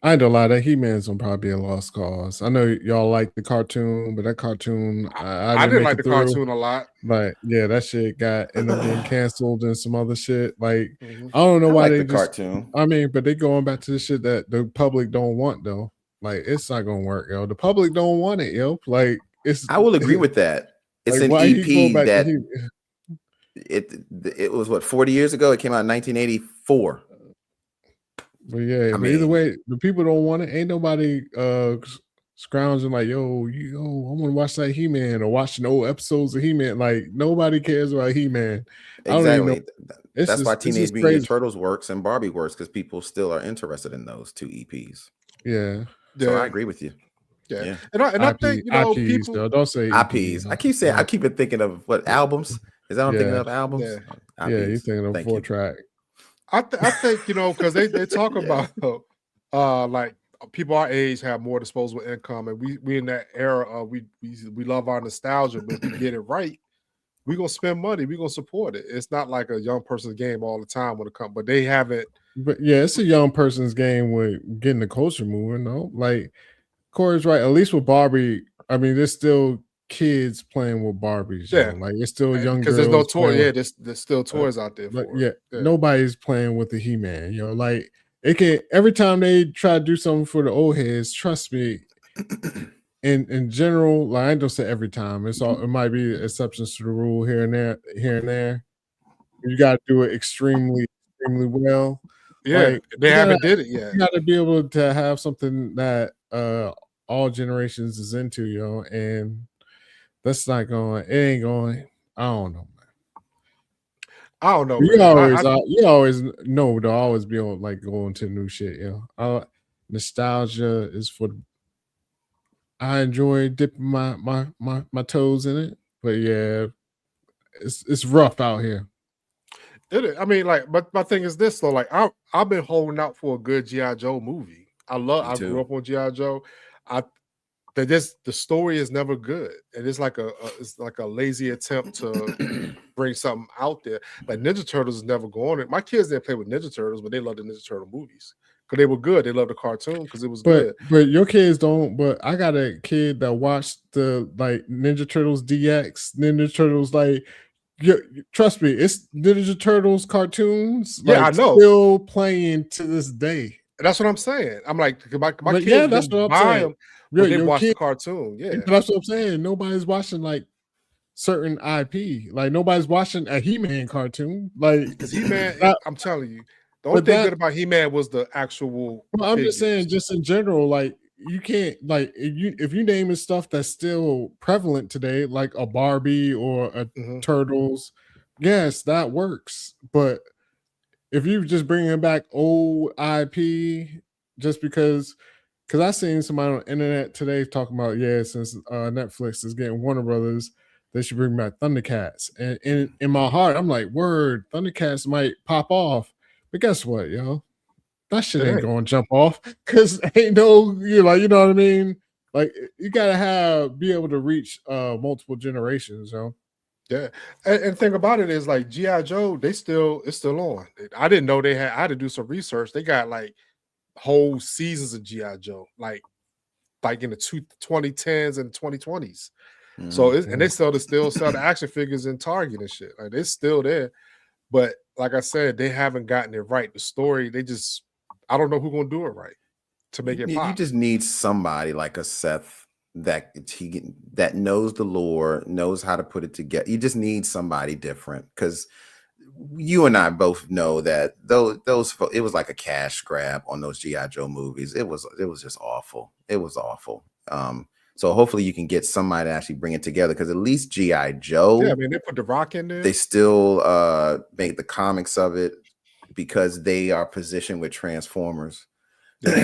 I ain't gonna lie, that He-Man's gonna probably be a lost cause. I know y'all like the cartoon, but that cartoon, I didn't like the cartoon a lot. But yeah, that shit ended up being canceled and some other shit. Like, I don't know why they cartoon. I mean, but they going back to the shit that the public don't want though. Like, it's not gonna work, yo. The public don't want it, yo. Like, I will agree with that. It's like, an EP that it was what 40 years ago. It came out in 1984. But yeah, either way, the people don't want it. Ain't nobody scrounging like, yo, I want to watch that He-Man or watching old episodes of He-Man. Like, nobody cares about He-Man. Exactly. That's why Teenage Mutant Ninja Turtles works and Barbie works, because people still are interested in those two EPs. Yeah. So I agree with you. Yeah. And I think, IPs, people don't say IPs. I keep saying, I keep thinking of what albums. Is that what I'm thinking of, albums? Yeah, you're thinking of 4-track. I think because they talk about like people our age have more disposable income, and we in that era of we love our nostalgia, but if we get it right, we're gonna spend money, we're gonna support it. It's not like a young person's game all the time when it comes, but they haven't. But yeah, it's a young person's game with getting the culture moving, though. Like Corey's right. At least with Barbie, I mean, there's still kids playing with Barbies. Yeah, like it's still young because there's no toy. Yeah, there's still toys out there. But nobody's playing with the He-Man. Like it can. Every time they try to do something for the old heads, trust me. In general, like I don't say every time. It might be exceptions to the rule here and there. You got to do it extremely well. Yeah, they haven't did it yet. You got to be able to have something that all generations is into, and that's not going. It ain't going. I don't know, man. I don't know. You always know to always be on like going to new shit, nostalgia is for. I enjoy dipping my toes in it, but yeah, it's rough out here. I mean, like, but my thing is this though. Like, I've been holding out for a good G.I. Joe movie. I grew up on G.I. Joe. The story is never good, and it's like a lazy attempt to bring something out there. Like Ninja Turtles is never going. My kids didn't play with Ninja Turtles, but they love the Ninja Turtle movies because they were good. They loved the cartoon because it was good. But your kids don't. But I got a kid that watched the like Ninja Turtles DX, Ninja Turtles like. Trust me, it's Ninja Turtles cartoons. Yeah, I know. Still playing to this day. That's what I'm saying. I'm like, my kids. Yeah, that's what I'm saying. They watch the cartoon. Yeah, that's what I'm saying. Nobody's watching like certain IP. Like nobody's watching a He-Man cartoon. Like Because He-Man, I'm telling you, the only But thing that- good about He-Man was the actual. well, I'm just saying, figures. just in general, like you can't like if you naming stuff that's still prevalent today, like a Barbie or a Mhm. Turtles, yes, that works. But if you just bringing back old IP just because I seen somebody on the internet today talking about since Netflix is getting Warner Brothers, they should bring back Thundercats. And in my heart, I'm like, word, Thundercats might pop off. But guess what, yo? That shit It ain't ain't. gonna jump off because ain't no you know what I mean? Like you gotta be able to reach multiple generations, yo. Yeah, and thing about it is like GI Joe, it's still on. I didn't know I had to do some research. They got like whole seasons of GI Joe, like in the 2010s and 2020s. So and they still sell the action figures in Target and shit. Like it's still there, but like I said, they haven't gotten it right. The story, I don't know who's gonna do it right to make it You pop. just need somebody like a Seth that knows the lore, knows how to put it together. You just need somebody different because you and I both know that it was like a cash grab on those GI Joe movies. It was just awful. It was awful. So hopefully you can get somebody to actually bring it together because at least GI Joe, Yeah, I mean they put the Rock in there. they still make the comics of it because they are positioned with Transformers.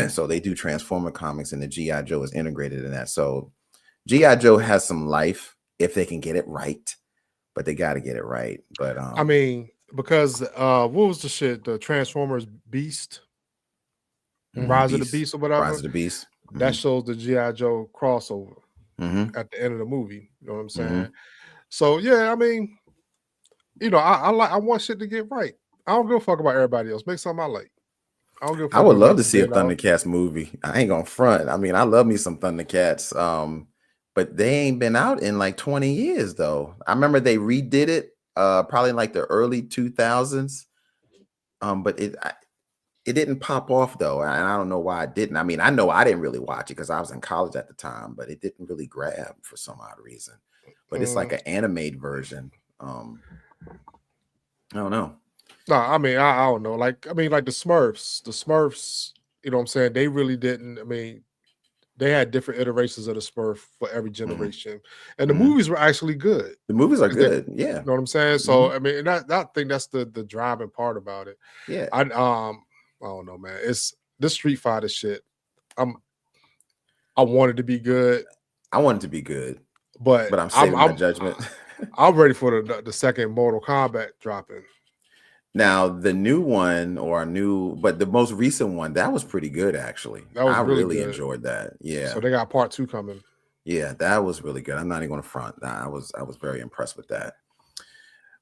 So they do Transformer comics and the GI Joe is integrated in that. So GI Joe has some life if they can get it right, but they got to get it right. But I mean, because what was the shit? The Transformers Beast, Rise of the Beast or whatever. Rise of the Beast. That shows the GI Joe crossover Mm-hmm. at the end of the movie. You know what I'm saying? Mhm. So yeah, I mean, you know, I want shit to get right. I don't give a fuck about everybody else. Make something I like. I don't give a fuck. I would who love to makes see a it, dog. Thundercats movie. I ain't gonna front. I mean, I love me some Thundercats. But they ain't been out in like 20 years though. I remember they redid it probably in like the early 2000s. But it didn't pop off though, and I don't know why it didn't. I mean, I know I didn't really watch it because I was in college at the time, but it didn't really grab for some odd reason. But it's like an animated version. I don't know. No, I mean, I don't know. Like the Smurfs, you know what I'm saying? They really didn't. I mean, they had different iterations of the Smurf for every generation. And the movies were actually good. The movies are 'Cause they- good. Yeah. You know what I'm saying? So I mean, and I think that's the driving part about it. Yeah. I don't know, man. It's this Street Fighter shit. I want it to be good, I want it to be good, but but I'm saving my judgment. I'm ready for the second Mortal Kombat dropping. Now, the new one but the most recent one, that was pretty good actually. That was I really really good. enjoyed that. Yeah. So they got part 2 coming. Yeah, that was really good. I'm not even going to front. I was very impressed with that.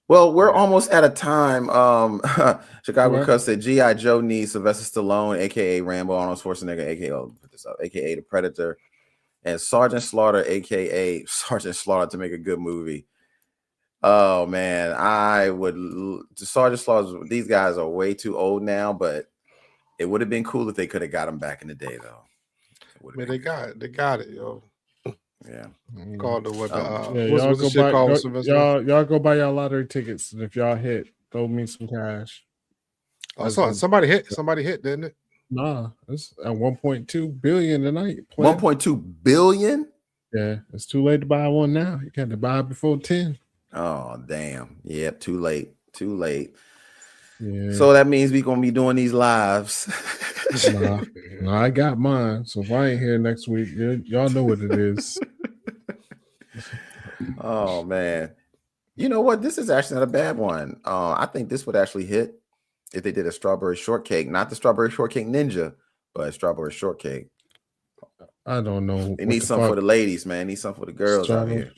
Well, we're almost out of time. Chicago Right. Cuz said G.I. Joe needs Sylvester Stallone, aka Rambo, Arnold Schwarzenegger, aka the Predator, and Sergeant Slaughter, aka Sergeant Slaughter, to make a good movie. Oh man, Sergeant Slaughter. These guys are way too old now, but it would have been cool if they could have got them back in the day, though. I mean, they got it, yo. Yeah. Called it what the Yeah, what's the shit called? Sylvester? y'all go buy y'all lottery tickets, and if y'all hit, throw me some cash. Oh, somebody hit, didn't it? Nah, it's at 1.2 billion tonight. 1.2 billion. Yeah, it's too late to buy one now. You got to buy it before 10. Oh damn! Yep, too late. Too late. Yeah. So that means we're gonna be doing these lives. Nah, I got mine. So if I ain't here next week, y'all know what it is. Oh man, you know what? This is actually not a bad one. I think this would actually hit if they did a strawberry shortcake, not the strawberry shortcake ninja, but a strawberry shortcake. I don't know. They need something for the ladies, man. Need something for the girls out here.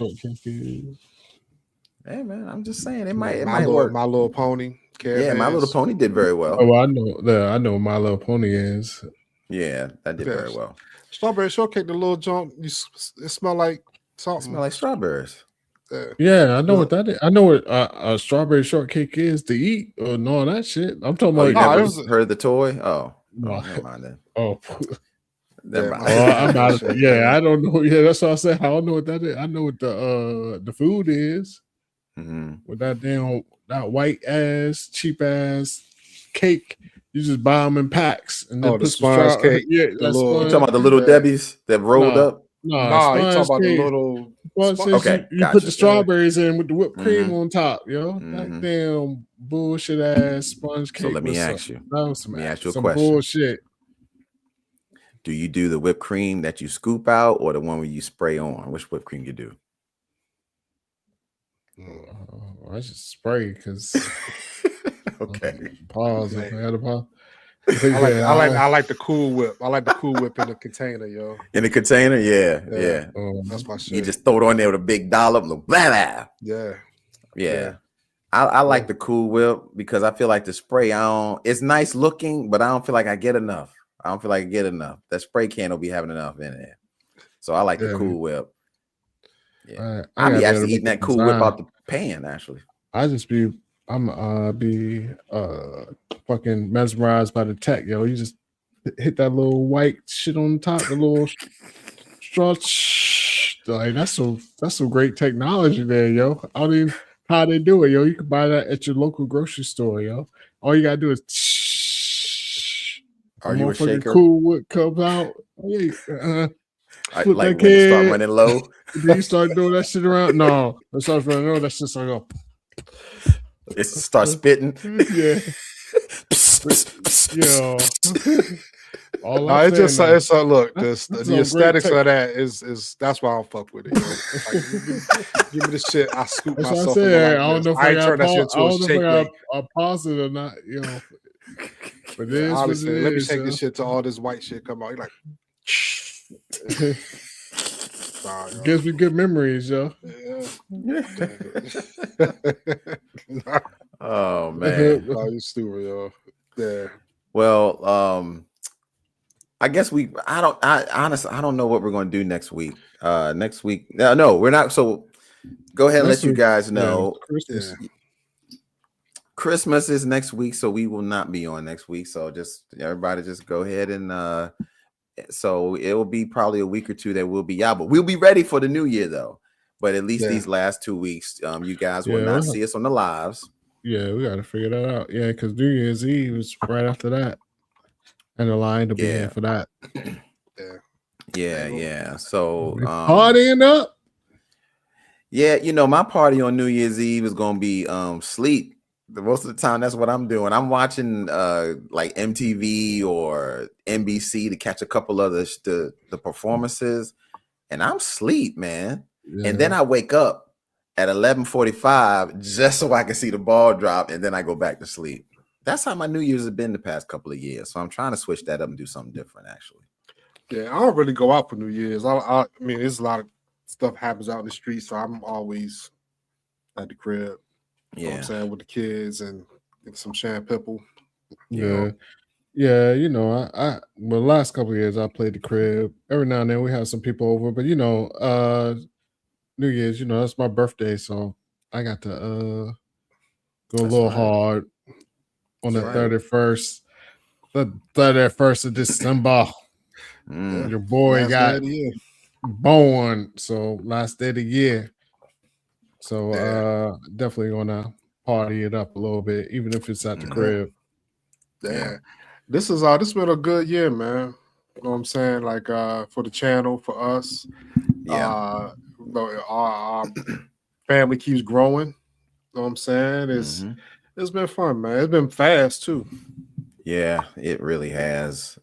Hey man, I'm just saying it might work. My Little Pony. Yeah, My Little Pony did very well. Oh, I know what My Little Pony is. Yeah, that did very well. Strawberry shortcake, the little junk, it smell like something. It smell like strawberries. Yeah, I know what that is. I know what a strawberry shortcake is to eat or no that shit. I'm talking about. You never heard the toy? Oh, no. Never mind then. Oh, Never my mind. sister Well, I'm did that not. shit, Yeah, man. I don't know. Yeah, that's what I said. I don't know what that is. I know what the food is. Mhm. With that white ass cheap ass cake. You just buy them in packs and then Oh, the put some sponge straw. cake, Yeah, the that little. You sponge. talking about the little Yeah. Debbie's that rolled No, up? no, Nah, you talking sponge about the cake. little. Sponge cake. Okay, You put the gotcha. strawberries in with the whipped cream Mhm. on top. Yo, that Mhm. damn bullshit ass sponge So cake let me was ask you. some Let me ask you a some question. bullshit. Do you do the whipped cream that you scoop out or the one where you spray on? Which whipped cream you do? I just spray because Okay. pause. Man. I had a pause. I like the Cool Whip. I like the Cool Whip in the container, yo. In the container? Yeah. Yeah. Um, That's my You shit. just throw it on there with a big dollop. Blah, blah. Yeah. Yeah. I like the Cool Whip because I feel like the spray it's nice looking, but I don't feel like I get enough. I don't feel like I get enough. That spray can will be having enough in there. So I like the Yeah. Cool Whip. Yeah. I I be gotta actually look eating at that Cool Whip design. out the pan, actually. I'm be fucking mesmerized by the tech, yo. You just hit that little white shit on the top, the little straw. Like that's some great technology there, yo. I don't even how they do it, yo. You can buy that at your local grocery store, yo. All you gotta do is Are you a shaker? Cool Whip comes out. Hey, flip like that when it start kid. running low. Do you start doing that shit around? No, it starts running low. That shit's like, oh. It starts spitting. Yeah. Yo. All No, I'm it's saying, just look, that's the some aesthetics great of that is that's why I don't fuck with it. Yo. Like, give me the shit. I scoop that's what I myself in said. like I don't this. know if I I ain't got turn that shit I into a don't know shake if I weight. got pause it or not. You know, but it Yeah, is what honestly, it let me is, take yo. this shit to all this white shit come out. You're like, nah, yo. Gives me good memories, yo. Yeah. Oh man. Oh, you stupid, yo. Yeah. Well, I guess honestly I don't know what we're going to do next week. Next week. No, we're not. So go ahead and Next let you week, guys yeah, know. Christmas. Christmas is next week, so we will not be on next week. So just everybody just go ahead and so it will be probably a week or two that we'll be out, but we'll be ready for the new year though. But at least these last 2 weeks, you guys will not see us on the lives. Yeah, we gotta figure that out. Yeah, because New Year's Eve is right after that. And the line to be here for that. Yeah. So partying up. Yeah, you know, my party on New Year's Eve is gonna be sleep. Most of the time, that's what I'm doing. I'm watching like MTV or NBC to catch a couple of the performances, and I'm sleep, man. Yeah. And then I wake up at 11:45 just so I can see the ball drop, and then I go back to sleep. That's how my New Year's has been the past couple of years. So I'm trying to switch that up and do something different, actually. Yeah, I don't really go out for New Year's. I mean, there's a lot of stuff happens out in the street, so I'm always at the crib. You know what I'm saying, with the kids and some Shampipple. Yeah. Yeah, you know, I well, the last couple of years I played the crib. Every now and then we have some people over, but you know, New Year's, you know, that's my birthday, so I got to go a little hard on the 31st. The 31st of December. Your boy last got born, so last day of the year. So definitely gonna party it up a little bit, even if it's at the crib. Yeah. This been a good year, man. You know what I'm saying? Like for the channel, for us. Our family keeps growing. You know what I'm saying? It's been fun, man. It's been fast too. Yeah, it really has.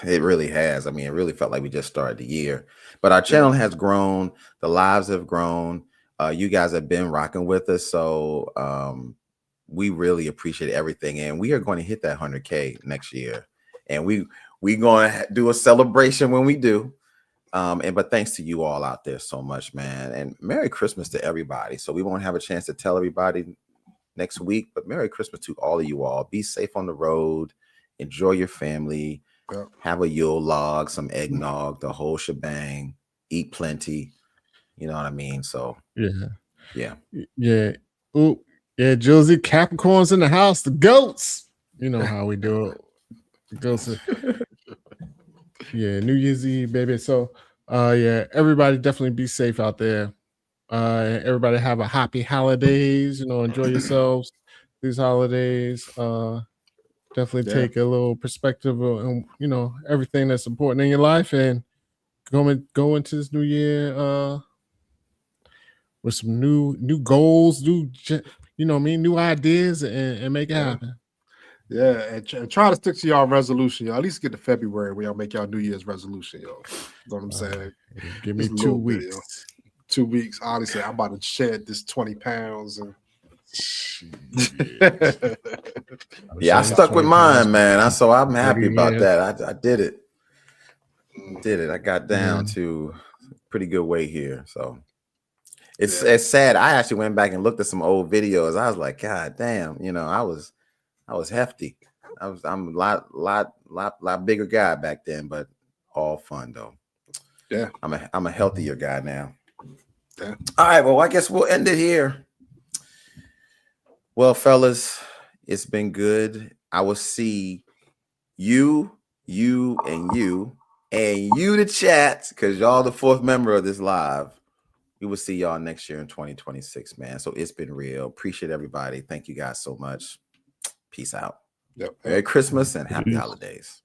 It really has. I mean, it really felt like we just started the year, but our channel has grown. The lives have grown. You guys have been rocking with us, so we really appreciate everything, and we are going to hit that 100K next year, and we going to do a celebration when we do. But thanks to you all out there so much, man, and Merry Christmas to everybody. So we won't have a chance to tell everybody next week, but Merry Christmas to all of you all. Be safe on the road. Enjoy your family. Have a Yule log, some eggnog, the whole shebang. Eat plenty. You know what I mean? So yeah. Ooh, yeah, Josie, Capricorns in the house, the goats. You know how we do it. The goats. Yeah, New Year's Eve, baby. So yeah, everybody definitely be safe out there. Everybody have a happy holidays, enjoy yourselves these holidays. Definitely Yeah. take a little perspective on everything that's important in your life, and go into this new year with some new goals, new new ideas, and make it happen. Yeah, and try to stick to y'all resolution, y'all. At least get to February where y'all make y'all New Year's resolution, y'all. You know what I'm saying? Give me Just a 2 little bit, weeks. yo. 2 weeks. Honestly, I'm about to shed this 20 pounds. And yeah, I stuck with mine, man. So I'm happy about Yeah. that. I did it. I got down to pretty good weight here. So it's sad. I actually went back and looked at some old videos. I was like, God damn, I was hefty. I'm a lot bigger guy back then, but all fun though. Yeah. I'm a healthier guy now. Yeah. All right, well, I guess we'll end it here. Well, fellas, it's been good. I will see you, and you the chat, because y'all the fourth member of this live. We will see y'all next year in 2026, man. So it's been real. Appreciate everybody. Thank you guys so much. Peace out. Yep. Merry Christmas and happy holidays.